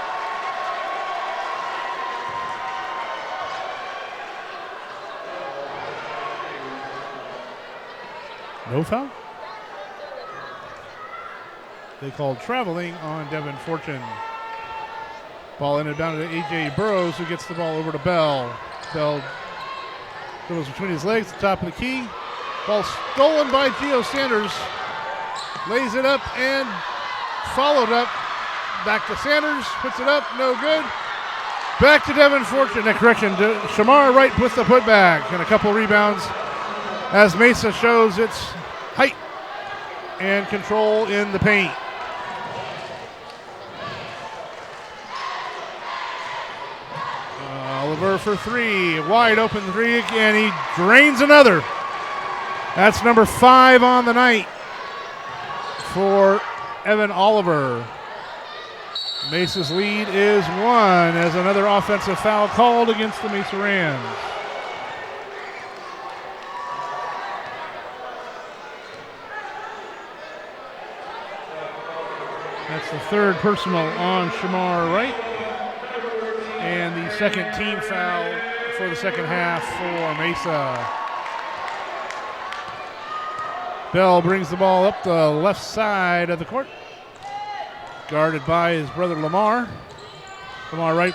No foul? They called traveling on Devin Fortune. Ball inbounded to A.J. Burrows, who gets the ball over to Bell. Bell goes between his legs, the top of the key. Ball stolen by Gio Sanders. Lays it up and followed up. Back to Sanders, puts it up, no good. Back to Devin Fortune. Correction, Shamar Wright with the putback and a couple rebounds as Mesa shows its height and control in the paint. Oliver for three, wide open three, and he drains another. That's number 5 on the night for Evan Oliver. Mesa's lead is 1 as another offensive foul called against the Mesa Rams. That's the third personal on Shamar Wright. And the second team foul for the second half for Mesa. Bell brings the ball up the left side of the court. Guarded by his brother Lamar. Lamar Wright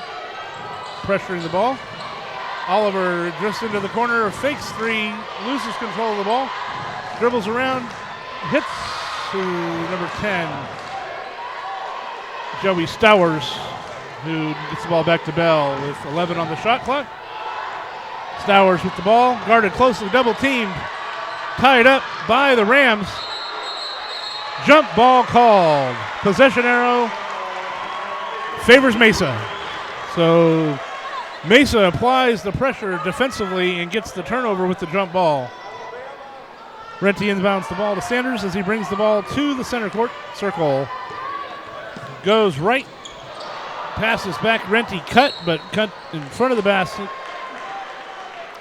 pressuring the ball. Oliver drifts into the corner, fakes three, loses control of the ball, dribbles around, hits to number 10, Joey Stowers, who gets the ball back to Bell with 11 on the shot clock. Stowers with the ball, guarded closely, double teamed, tied up by the Rams. Jump ball called. Possession arrow favors Mesa. So Mesa applies the pressure defensively and gets the turnover with the jump ball. Renty inbounds the ball to Sanders as he brings the ball to the center court circle. Goes right. Passes back. Renty cut in front of the basket.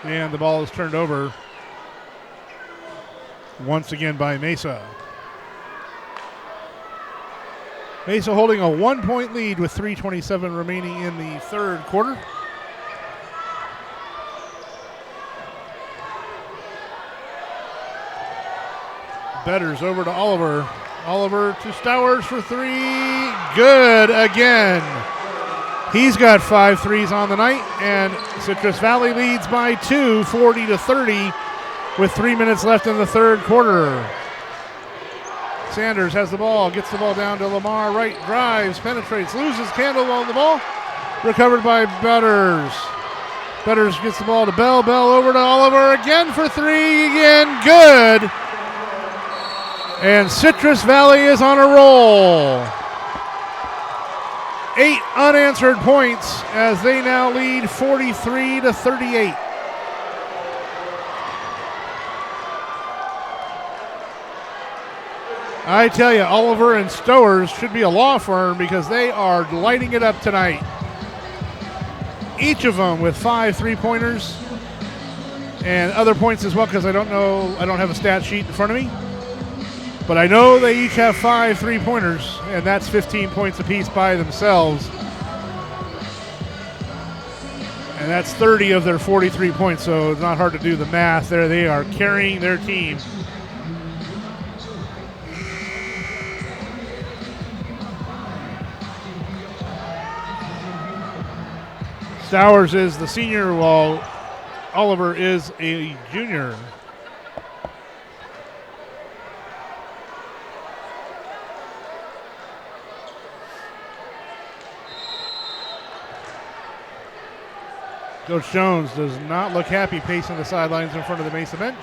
And the ball is turned over once again by Mesa. Mesa holding a 1-point lead with 3:27 remaining in the third quarter. Betters over to Oliver. Oliver to Stowers for three. Good again. He's got 5 threes on the night, and Citrus Valley leads by 2, 40-30, with 3 minutes left in the third quarter. Sanders has the ball, gets the ball down to Lamar Wright, drives, penetrates, loses handle on the ball. Recovered by Betters. Betters gets the ball to Bell. Bell over to Oliver again for three. Again, good. And Citrus Valley is on a roll. 8 unanswered points as they now lead 43-38. I tell you, Oliver and Stowers should be a law firm because they are lighting it up tonight. Each of them with 5 3-pointers and other points as well, because I don't have a stat sheet in front of me. But I know they each have 5 3-pointers, and that's 15 points apiece by themselves. And that's 30 of their 43 points, so it's not hard to do the math there. They are carrying their team. Stowers is the senior, while Oliver is a junior. Coach Jones does not look happy pacing the sidelines in front of the Mesa bench.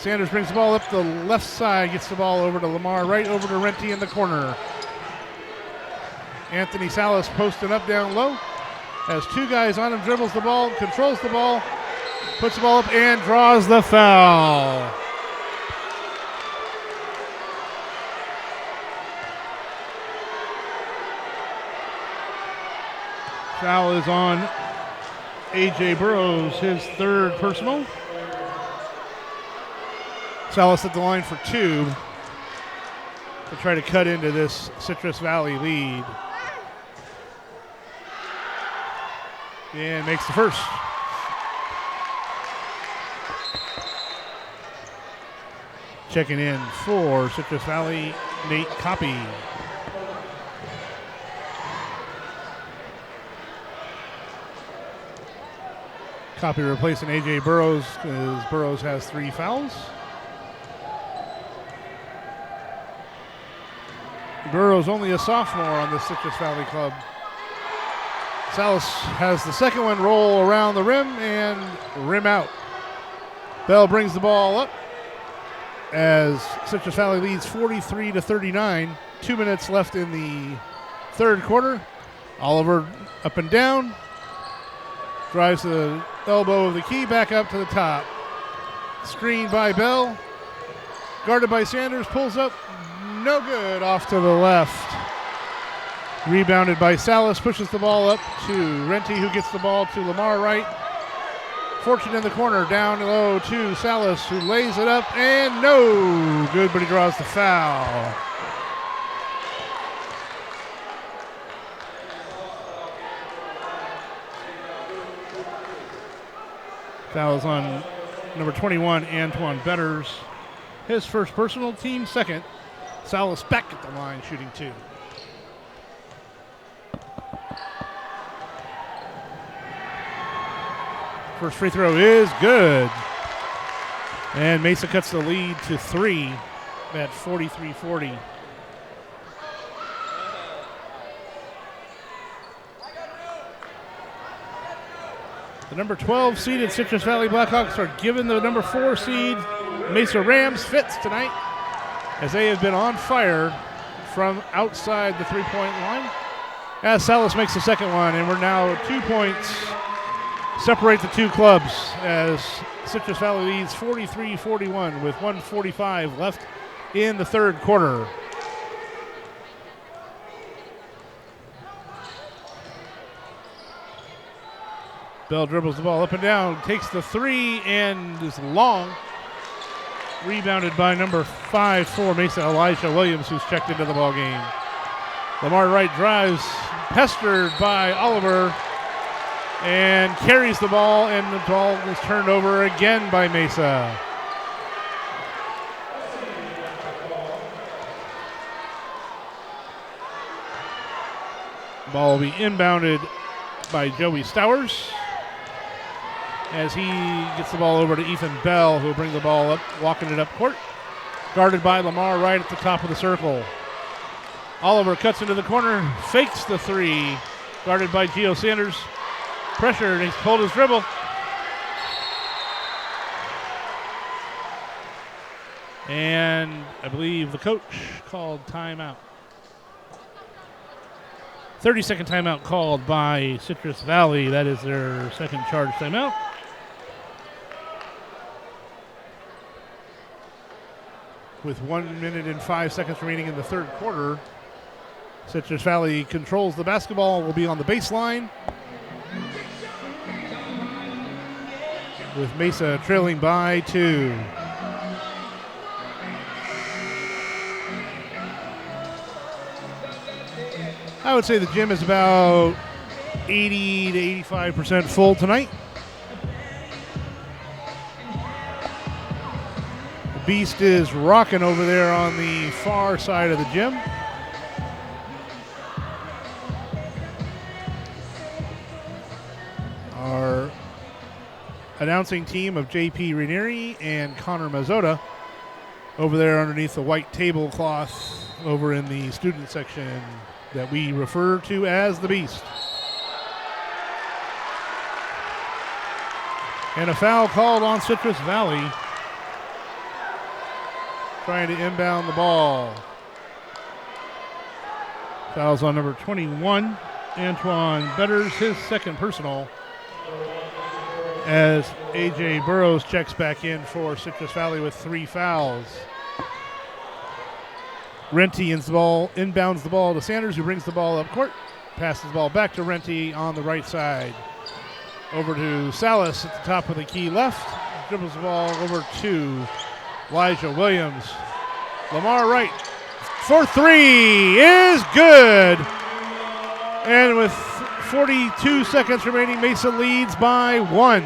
Sanders brings the ball up the left side, gets the ball over to Lamar, right over to Renty in the corner. Anthony Salas posting up down low. Has two guys on him, dribbles the ball, controls the ball, puts the ball up and draws the foul. Foul is on A.J. Burrows, his third personal. Salas at the line for two to try to cut into this Citrus Valley lead. And makes the first. Checking in for Citrus Valley, Nate Copy. Copy replacing A.J. Burrows because Burrows has 3 fouls. Burrows only a sophomore on the Citrus Valley club. Salas has the second one roll around the rim and rim out. Bell brings the ball up as Citrus Valley leads 43-39. 2 minutes left in the third quarter. Oliver up and down. Drives the elbow of the key back up to the top. Screen by Bell. Guarded by Sanders. Pulls up. No good. Off to the left. Rebounded by Salas. Pushes the ball up to Renty, who gets the ball to Lamar Wright. Fortune in the corner. Down low to Salas, who lays it up. And no good, but he draws the foul. Fouls on number 21, Antoine Betters. His first personal, team second. Salas back at the line, shooting 2. First free throw is good. And Mesa cuts the lead to 3 at 43-40. The number 12 seeded Citrus Valley Blackhawks are giving the number 4 seed Mesa Rams fits tonight, as they have been on fire from outside the three-point line. As Salas makes the second one, and we're now 2 points separate the two clubs as Citrus Valley leads 43-41 with 1:45 left in the third quarter. Bell dribbles the ball up and down, takes the 3 and is long. Rebounded by number 5 for Mesa, Elijah Williams, who's checked into the ball game. Lamar Wright drives, pestered by Oliver, and carries the ball, and the ball is turned over again by Mesa. Ball will be inbounded by Joey Stowers as he gets the ball over to Ethan Bell, who will bring the ball up, walking it up court. Guarded by Lamar right at the top of the circle. Oliver cuts into the corner, fakes the 3. Guarded by Gio Sanders. Pressure, and he's pulled his dribble. And I believe the coach called timeout. 30-second timeout called by Citrus Valley. That is their second charge timeout. With 1 minute and 5 seconds remaining in the third quarter, Citrus Valley controls the basketball, will be on the baseline, with Mesa trailing by 2. I would say the gym is about 80 to 85% full tonight. The Beast is rocking over there on the far side of the gym. Our announcing team of J.P. Ranieri and Connor Mazzota over there underneath the white tablecloth over in the student section that we refer to as the Beast. And a foul called on Citrus Valley. trying to inbound the ball. Fouls on number 21, Antoine Betters, his second personal, as A.J. Burrows checks back in for Citrus Valley with 3 fouls. Renty inbounds the ball to Sanders, who brings the ball up court, passes the ball back to Renty on the right side. Over to Salas at the top of the key left, dribbles the ball over to Elijah Williams. Lamar Wright for 3 is good. And with 42 seconds remaining, Mesa leads by 1.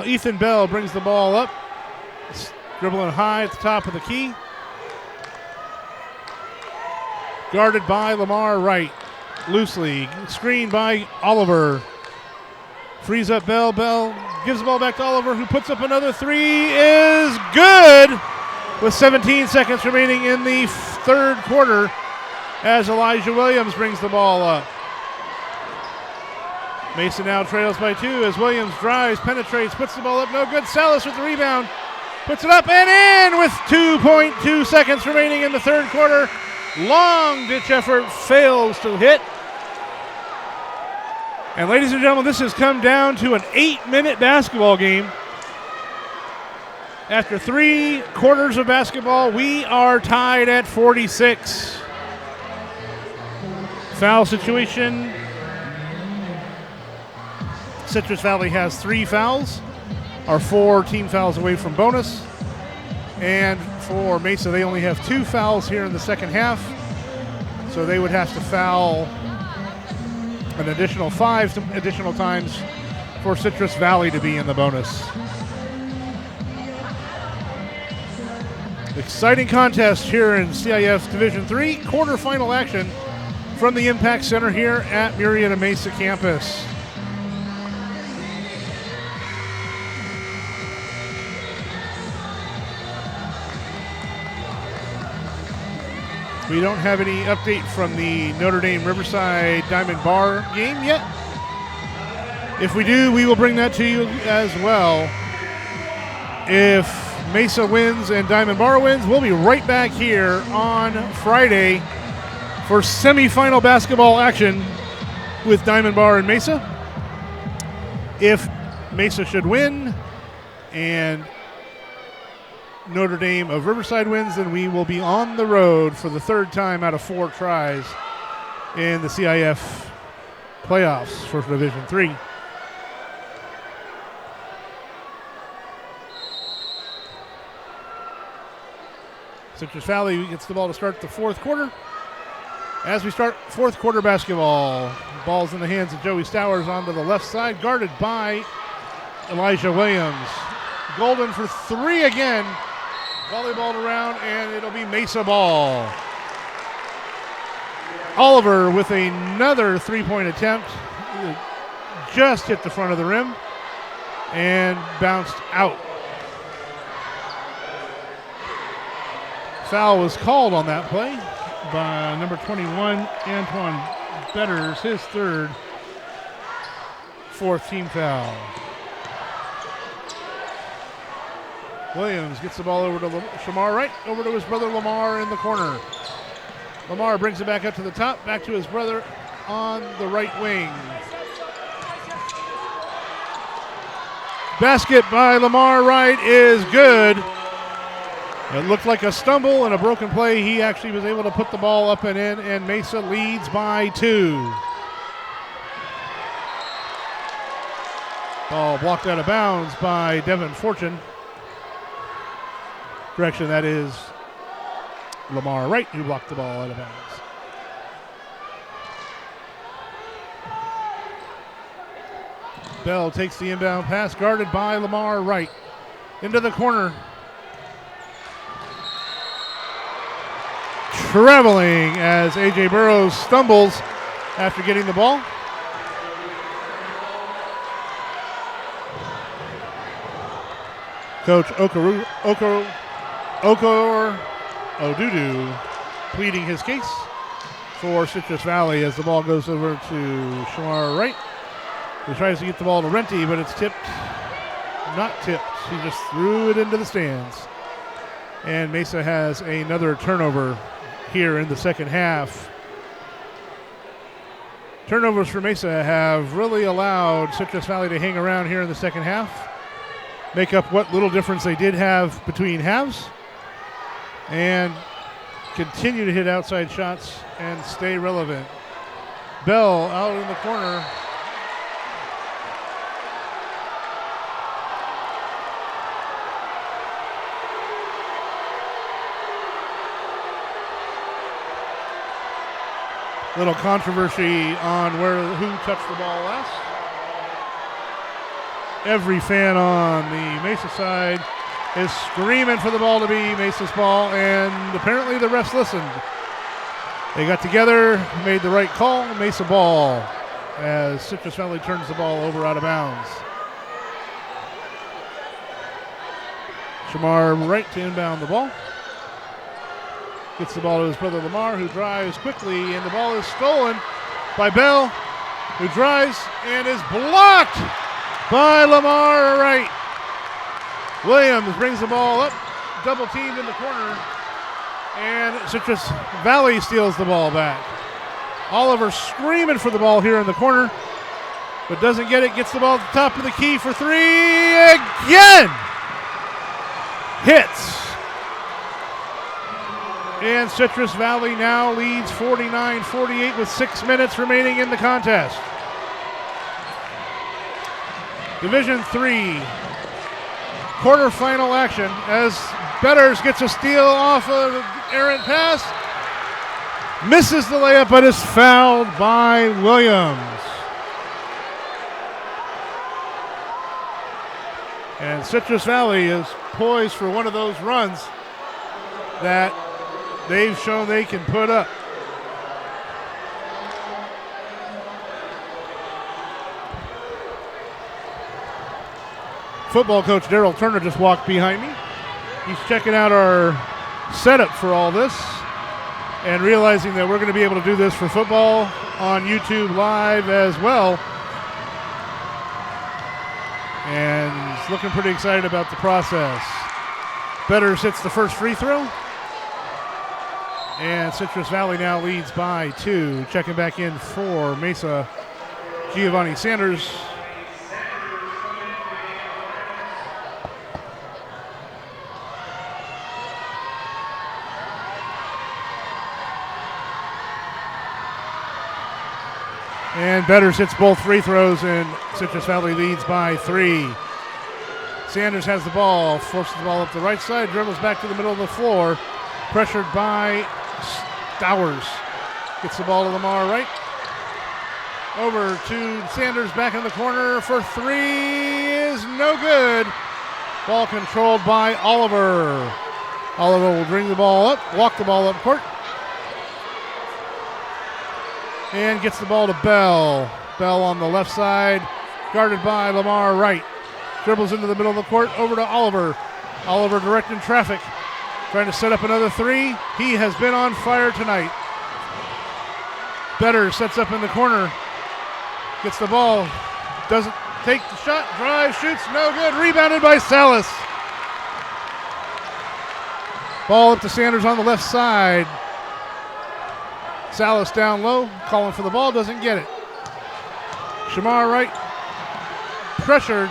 Ethan Bell brings the ball up, dribbling high at the top of the key. Guarded by Lamar Wright. Loosely screened by Oliver. Frees up Bell. Bell gives the ball back to Oliver, who puts up another 3 is good with 17 seconds remaining in the third quarter as Elijah Williams brings the ball up. Mesa now trails by 2 as Williams drives, penetrates, puts the ball up, no good. Salas with the rebound, puts it up and in with 2.2 seconds remaining in the third quarter. Long ditch effort, fails to hit. And ladies and gentlemen, this has come down to an 8-minute basketball game. After 3 quarters of basketball, we are tied at 46. Foul situation. Citrus Valley has 3 fouls, are 4 team fouls away from bonus. And for Mesa, they only have 2 fouls here in the second half. So they would have to foul an additional 5 additional times for Citrus Valley to be in the bonus. Exciting contest here in CIF Division III, quarterfinal action from the Impact Center here at Murrieta Mesa campus. We don't have any update from the Notre Dame Riverside Diamond Bar game yet. If we do, we will bring that to you as well. If Mesa wins and Diamond Bar wins, we'll be right back here on Friday for semifinal basketball action with Diamond Bar and Mesa. If Mesa should win and Notre Dame of Riverside wins, then we will be on the road for the 3rd time out of 4 tries in the CIF playoffs for Division III. Citrus Valley gets the ball to start the 4th quarter. As we start 4th quarter basketball, ball's in the hands of Joey Stowers onto the left side, guarded by Elijah Williams. Golden for 3 again. Volleyballed around, and it'll be Mesa ball. Oliver with another 3-point attempt. Just hit the front of the rim and bounced out. Foul was called on that play by number 21, Antoine Betters, his 4th team foul. Williams gets the ball over to Shamar Wright, over to his brother Lamar in the corner. Lamar brings it back up to the top, back to his brother on the right wing. Basket by Lamar Wright is good. It looked like a stumble and a broken play. He actually was able to put the ball up and in, and Mesa leads by 2. Ball blocked out of bounds by Devin Fortune. Correction, that is Lamar Wright who blocked the ball out of bounds. Bell takes the inbound pass, guarded by Lamar Wright. Into the corner. Traveling as A.J. Burrows stumbles after getting the ball. Coach Okor Odudu pleading his case for Citrus Valley as the ball goes over to Shamar Wright, who tries to get the ball to Renty, but it's tipped, not tipped. He just threw it into the stands. And Mesa has another turnover here in the second half. Turnovers for Mesa have really allowed Citrus Valley to hang around here in the second half, make up what little difference they did have between halves, and continue to hit outside shots and stay relevant. Bell out in the corner. Little controversy on who touched the ball last. Every fan on the Mesa side is screaming for the ball to be Mesa's ball, and apparently the refs listened. They got together, made the right call, Mesa ball, as Citrus Valley turns the ball over out of bounds. Shamar Wright to inbound the ball. Gets the ball to his brother Lamar, who drives quickly, and the ball is stolen by Bell, who drives and is blocked by Lamar Wright. Williams brings the ball up, double teamed in the corner, and Citrus Valley steals the ball back. Oliver screaming for the ball here in the corner, but doesn't get it. Gets the ball at the top of the key for three again. Hits. And Citrus Valley now leads 49-48 with 6 minutes remaining in the contest. Division III quarterfinal action as Betters gets a steal off of an errant pass. Misses the layup but is fouled by Williams. And Citrus Valley is poised for one of those runs that they've shown they can put up. Football coach Daryl Turner just walked behind me. He's checking out our setup for all this and realizing that we're going to be able to do this for football on YouTube Live as well. And he's looking pretty excited about the process. Betters hits the first free throw. And Citrus Valley now leads by 2. Checking back in for Mesa, Giovanni Sanders. And Betters hits both free throws, and Citrus Valley leads by 3. Sanders has the ball, forces the ball up the right side, dribbles back to the middle of the floor, pressured by Stowers. Gets the ball to Lamar Wright. Over to Sanders, back in the corner for 3 is no good. Ball controlled by Oliver. Oliver will bring the ball up, walk the ball up court. And gets the ball to Bell. Bell on the left side, guarded by Lamar Wright. Dribbles into the middle of the court, over to Oliver. Oliver directing traffic, trying to set up another 3. He has been on fire tonight. Betters sets up in the corner, gets the ball, doesn't take the shot, drive, shoots, no good. Rebounded by Salas. Ball up to Sanders on the left side. Salas down low, calling for the ball, doesn't get it. Shamar Wright pressured.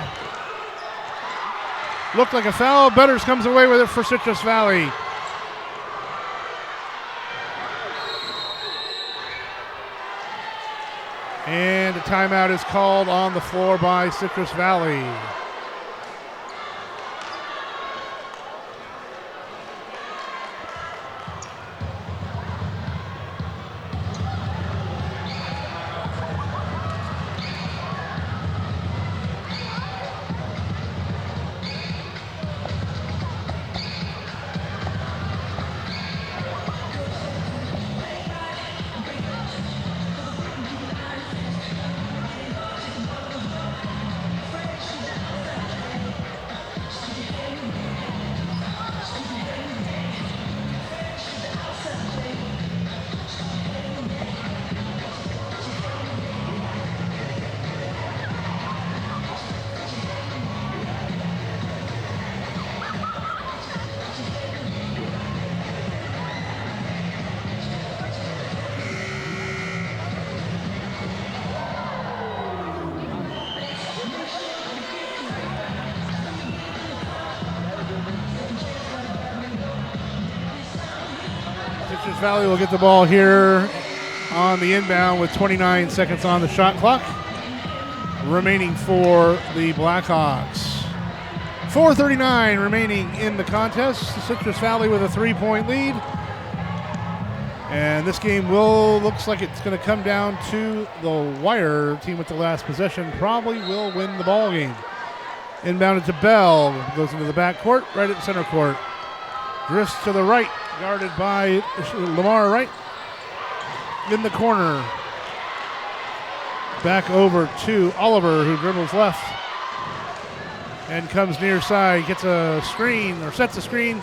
Looked like a foul. Betters comes away with it for Citrus Valley. And a timeout is called on the floor by Citrus Valley. Valley will get the ball here on the inbound with 29 seconds on the shot clock remaining for the Blackhawks. 4:39 remaining in the contest. Citrus Valley with a 3-point lead. And this game looks like it's going to come down to the wire. Team with the last possession probably will win the ball game. Inbounded to Bell. Goes into the back court, right at center court. Drifts to the right, guarded by Lamar Wright. In the corner. Back over to Oliver, who dribbles left. And comes near side, gets a screen, or sets a screen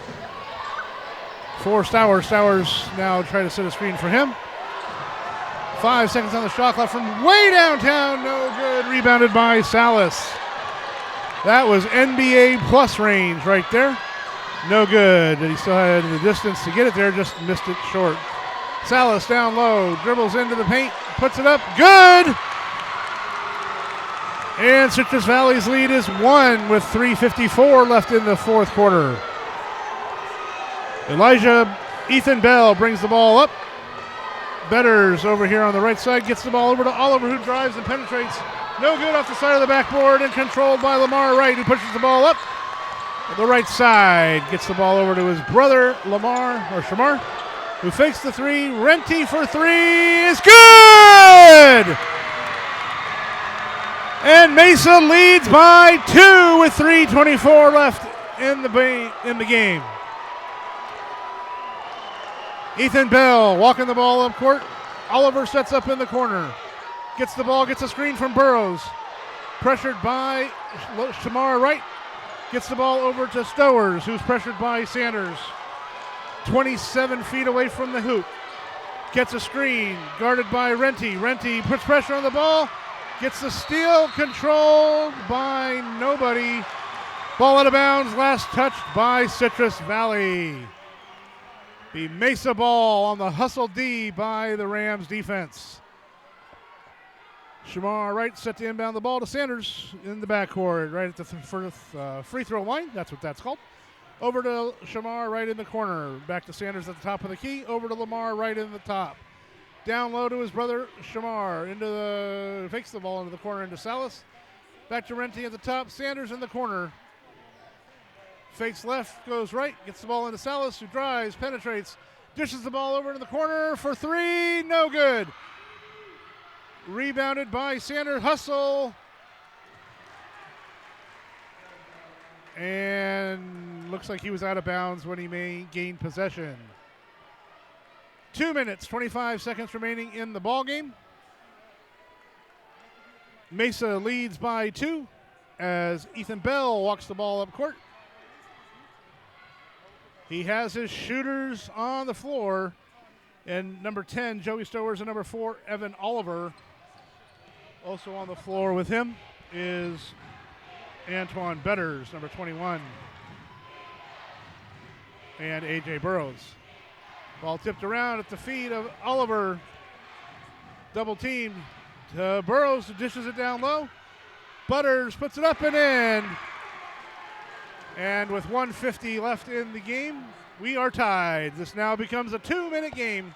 for Stowers. Stowers now try to set a screen for him. 5 seconds on the shot clock from way downtown. No good. Rebounded by Salas. That was NBA plus range right there. No good. He still had the distance to get it there, just missed it short. Salas down low, dribbles into the paint, puts it up. Good! And Citrus Valley's lead is 1 with 3:54 left in the fourth quarter. Ethan Bell brings the ball up. Betters over here on the right side gets the ball over to Oliver, who drives and penetrates. No good off the side of the backboard and controlled by Lamar Wright, who pushes the ball up. The right side gets the ball over to his brother Shamar, who fakes the three. Renty for three is good! And Mesa leads by 2 with 3:24 left in the game. Ethan Bell walking the ball up court. Oliver sets up in the corner. Gets the ball, gets a screen from Burrows. Pressured by Shamar Wright. Gets the ball over to Stowers, who's pressured by Sanders. 27 feet away from the hoop. Gets a screen, guarded by Renty. Renty puts pressure on the ball. Gets the steal, controlled by nobody. Ball out of bounds, last touched by Citrus Valley. The Mesa ball on the hustle D by the Rams defense. Shamar Wright set to inbound the ball to Sanders in the backcourt, right at the free throw line. That's what that's called. Over to Shamar Wright in the corner. Back to Sanders at the top of the key. Over to Lamar Wright in the top. Down low to his brother Shamar. Fakes the ball into the corner into Salas. Back to Renty at the top. Sanders in the corner. Fakes left, goes right, gets the ball into Salas, who drives, penetrates, dishes the ball over to the corner for three, no good. Rebounded by Sanders, hustle. And looks like he was out of bounds when he gained possession. 2 minutes, 25 seconds remaining in the ball game. Mesa leads by 2 as Ethan Bell walks the ball up court. He has his shooters on the floor, and number 10, Joey Stowers, and number 4, Evan Oliver. Also on the floor with him is Antoine Betters, number 21, and A.J. Burrows. Ball tipped around at the feet of Oliver. Double teamed to Burrows, who dishes it down low. Butters puts it up and in. And with 1:50 left in the game, we are tied. This now becomes a 2-minute game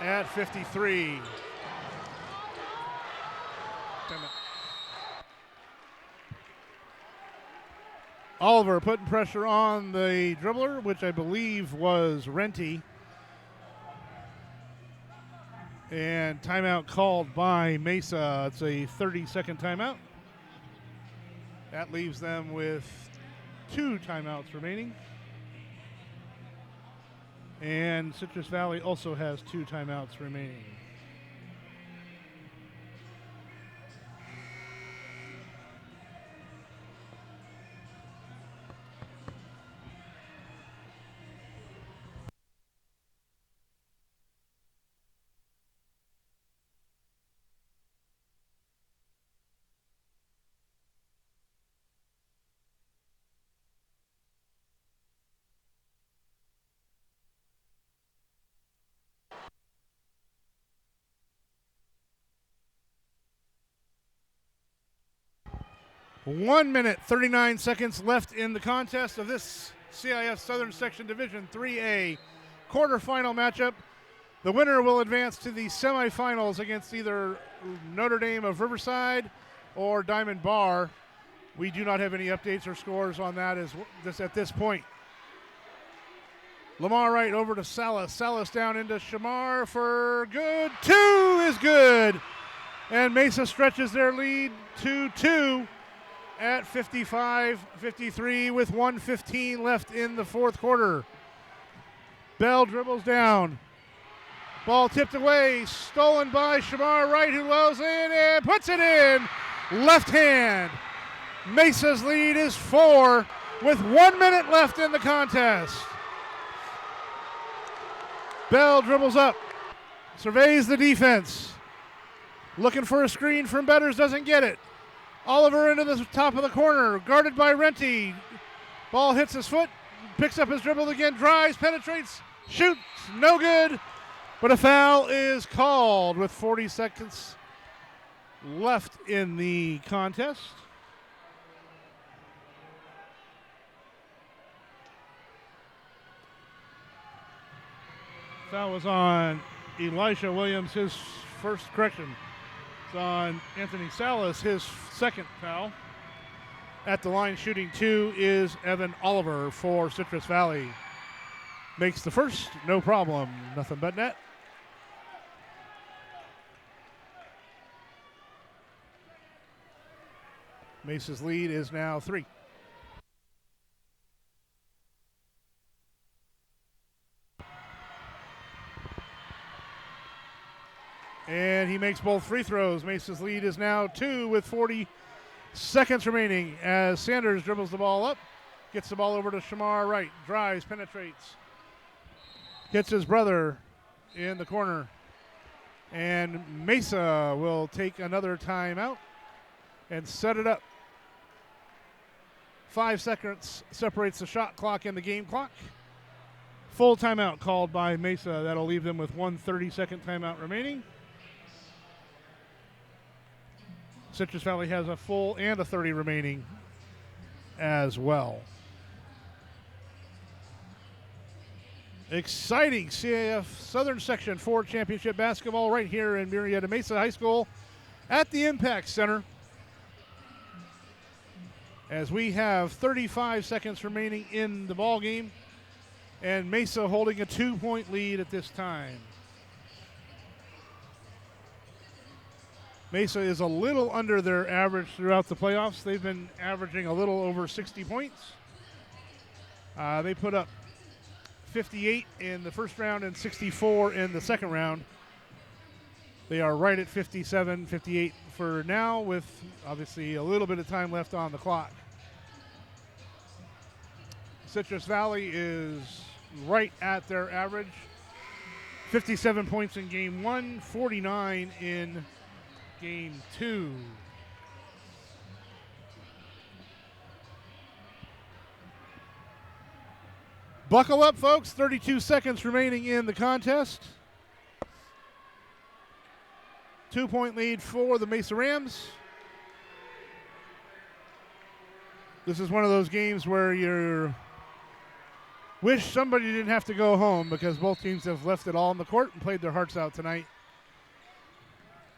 at 53. Oliver putting pressure on the dribbler, which I believe was Renty. And timeout called by Mesa. It's a 30-second timeout. That leaves them with 2 timeouts remaining. And Citrus Valley also has 2 timeouts remaining. One minute, 39 seconds left in the contest of this CIF Southern Section Division 3A quarterfinal matchup. The winner will advance to the semifinals against either Notre Dame of Riverside or Diamond Bar. We do not have any updates or scores on that at this point. Lamar Wright over to Salas. Salas down into Shamar for good. 2 is good. And Mesa stretches their lead to 2 at 55-53 with 1:15 left in the fourth quarter. Bell dribbles down. Ball tipped away, stolen by Shamar Wright, who lows in and puts it in. Left hand. Mesa's lead is 4 with 1 minute left in the contest. Bell dribbles up, surveys the defense. Looking for a screen from Betters, doesn't get it. Oliver into the top of the corner, guarded by Renty. Ball hits his foot, picks up his dribble again, drives, penetrates, shoots, no good. But a foul is called with 40 seconds left in the contest. Foul was on Elisha Williams, his first correction. It's on Anthony Salas, his second foul. At the line shooting 2 is Evan Oliver for Citrus Valley. Makes the first, no problem. Nothing but net. Mesa's lead is now 3. And he makes both free throws. Mesa's lead is now 2 with 40 seconds remaining as Sanders dribbles the ball up, gets the ball over to Shamar Wright, drives, penetrates, hits his brother in the corner. And Mesa will take another timeout and set it up. 5 seconds separates the shot clock and the game clock. Full timeout called by Mesa. That'll leave them with 1 30-second timeout remaining. Citrus Valley has a full and a 30 remaining as well. Exciting CIF Southern Section 4 Championship basketball right here in Murrieta Mesa High School at the Impact Center. As we have 35 seconds remaining in the ball game, and Mesa holding a 2-point lead at this time. Mesa is a little under their average throughout the playoffs. They've been averaging a little over 60 points. They put up 58 in the first round and 64 in the second round. They are right at 57, 58 for now, with obviously a little bit of time left on the clock. Citrus Valley is right at their average. 57 points in game 1, 49 in game 2. Buckle up, folks. 32 seconds remaining in the contest. 2-point lead for the Mesa Rams. This is one of those games where you wish somebody didn't have to go home, because both teams have left it all on the court and played their hearts out tonight.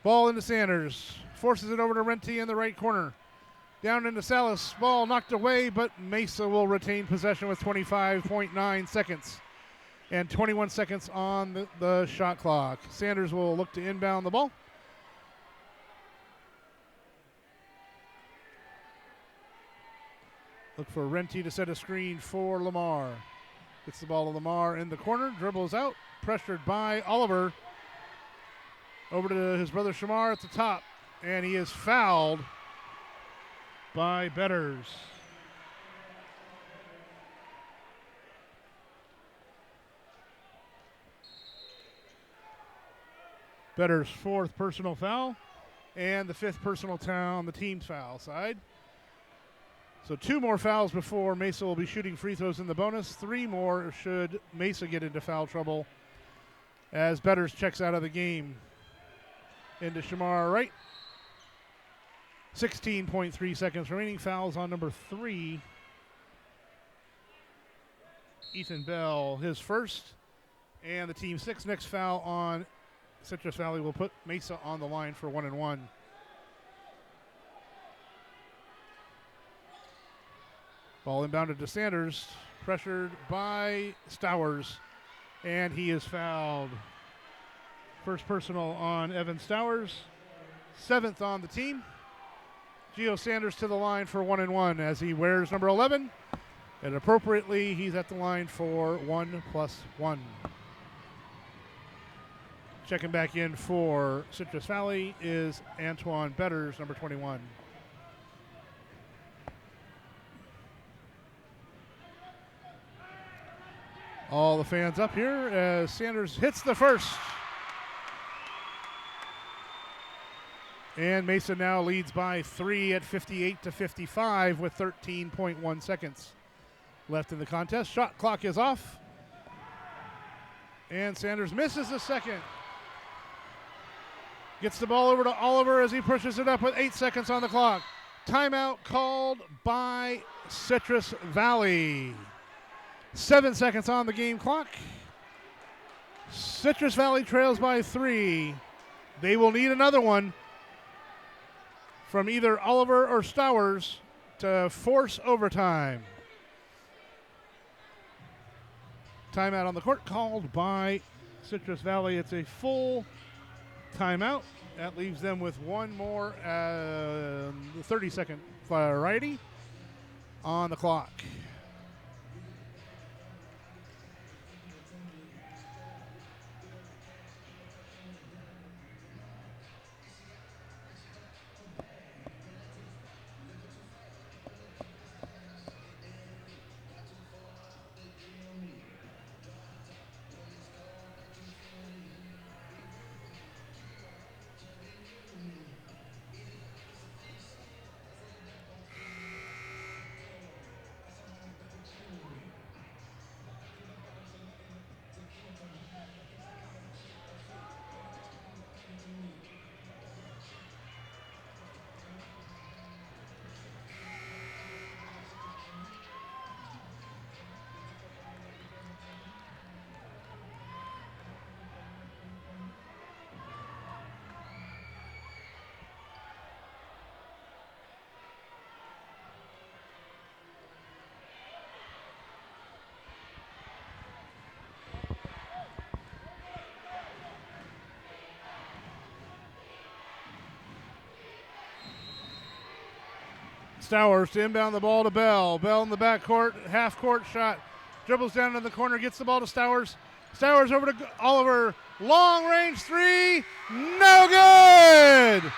Ball into Sanders. Forces it over to Renty in the right corner. Down into Salas. Ball knocked away, but Mesa will retain possession with 25.9 seconds. And 21 seconds on the shot clock. Sanders will look to inbound the ball. Look for Renty to set a screen for Lamar. Gets the ball to Lamar in the corner. Dribbles out. Pressured by Oliver. Over to his brother Shamar at the top. And he is fouled by Betters. Betters' 4th personal foul. And the 5th personal foul on the team's foul side. So 2 more fouls before Mesa will be shooting free throws in the bonus. 3 more should Mesa get into foul trouble as Betters checks out of the game. Into Shamar Wright. 16.3 seconds remaining. Fouls on number 3. Ethan Bell, his first. And the Team 6 next foul on Citrus Valley will put Mesa on the line for 1-1. Ball inbounded to Sanders, pressured by Stowers, and he is fouled. First personal on Evan Stowers, 7th on the team. Gio Sanders to the line for 1-1 as he wears number 11, and appropriately he's at the line for 1+1. Checking back in for Citrus Valley is Antoine Betters, number 21. All the fans up here as Sanders hits the first. And Mesa now leads by 3 at 58-55 with 13.1 seconds left in the contest. Shot clock is off. And Sanders misses the second. Gets the ball over to Oliver as he pushes it up with 8 seconds on the clock. Timeout called by Citrus Valley. 7 seconds on the game clock. Citrus Valley trails by 3. They will need another one from either Oliver or Stowers to force overtime. Timeout on the court called by Citrus Valley. It's a full timeout. That leaves them with one more 30-second variety on the clock. Stowers to inbound the ball to Bell. Bell in the backcourt, half-court shot. Dribbles down in the corner, gets the ball to Stowers. Stowers over to Oliver. Long-range three, no good!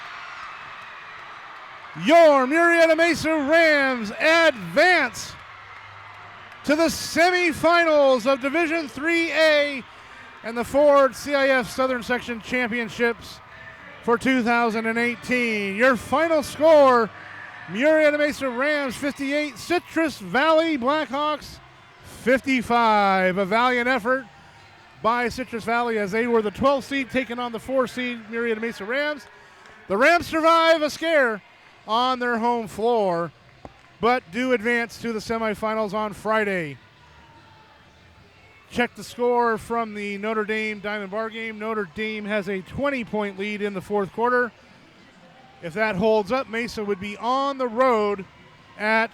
Your Murrieta Mesa Rams advance to the semifinals of Division 3-A and the Ford CIF Southern Section Championships for 2018. Your final score, Murrieta Mesa Rams 58, Citrus Valley Blackhawks 55. A valiant effort by Citrus Valley as they were the 12th seed taking on the 4 seed Murrieta Mesa Rams. The Rams survive a scare on their home floor, but do advance to the semifinals on Friday. Check the score from the Notre Dame Diamond Bar game. Notre Dame has a 20-point lead in the fourth quarter. If that holds up, Mesa would be on the road at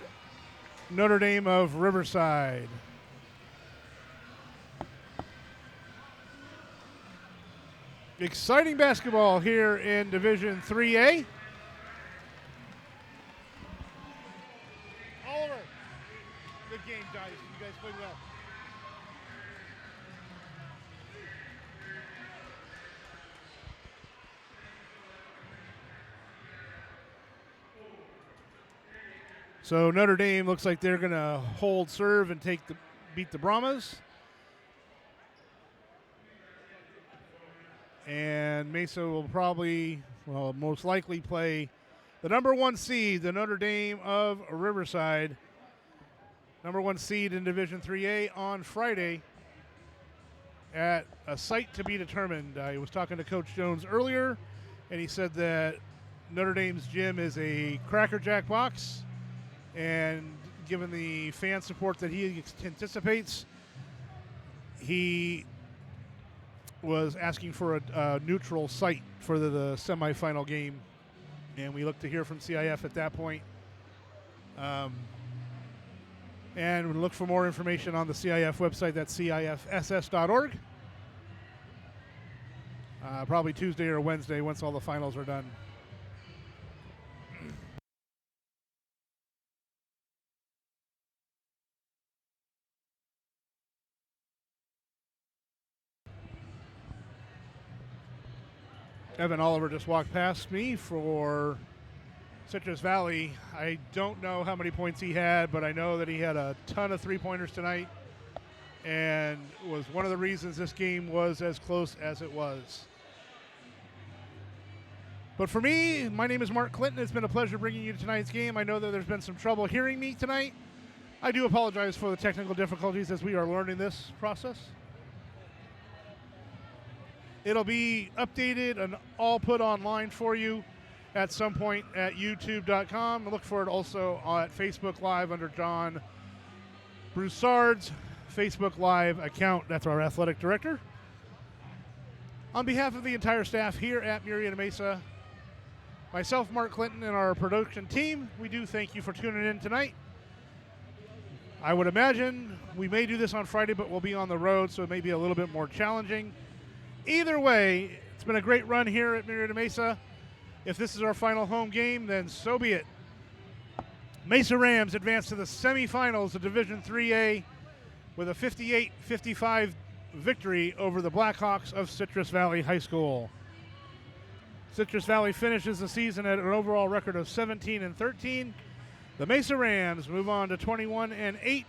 Notre Dame of Riverside. Exciting basketball here in Division 3A. Oliver, good game, guys. You guys played well. So Notre Dame looks like they're going to hold serve and beat the Brahmas. And Mesa will probably, most likely play the number 1 seed, the Notre Dame of Riverside. Number 1 seed in Division 3A on Friday at a site to be determined. I was talking to Coach Jones earlier, and he said that Notre Dame's gym is a Cracker Jack box. And given the fan support that he anticipates, he was asking for a neutral site for the semifinal game, and we look to hear from CIF at that point. And we look for more information on the CIF website. That's cifss.org. Probably Tuesday or Wednesday once all the finals are done. Evan Oliver just walked past me for Citrus Valley. I don't know how many points he had, but I know that he had a ton of three-pointers tonight and was one of the reasons this game was as close as it was. But for me, my name is Mark Clinton. It's been a pleasure bringing you to tonight's game. I know that there's been some trouble hearing me tonight. I do apologize for the technical difficulties as we are learning this process. It'll be updated and all put online for you at some point at youtube.com. Look for it also at Facebook Live under John Broussard's Facebook Live account. That's our athletic director. On behalf of the entire staff here at Murrieta Mesa, myself, Mark Clinton, and our production team, we do thank you for tuning in tonight. I would imagine we may do this on Friday, but we'll be on the road, so it may be a little bit more challenging. Either way, it's been a great run here at Murrieta Mesa. If this is our final home game, then so be it. Mesa Rams advance to the semifinals of Division D3-A with a 58-55 victory over the Blackhawks of Citrus Valley High School. Citrus Valley finishes the season at an overall record of 17-13. The Mesa Rams move on to 21-8.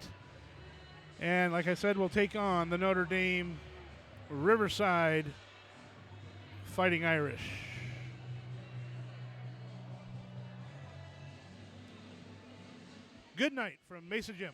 And like I said, we'll take on the Notre Dame Riverside Fighting Irish. Good night from Mesa Gym.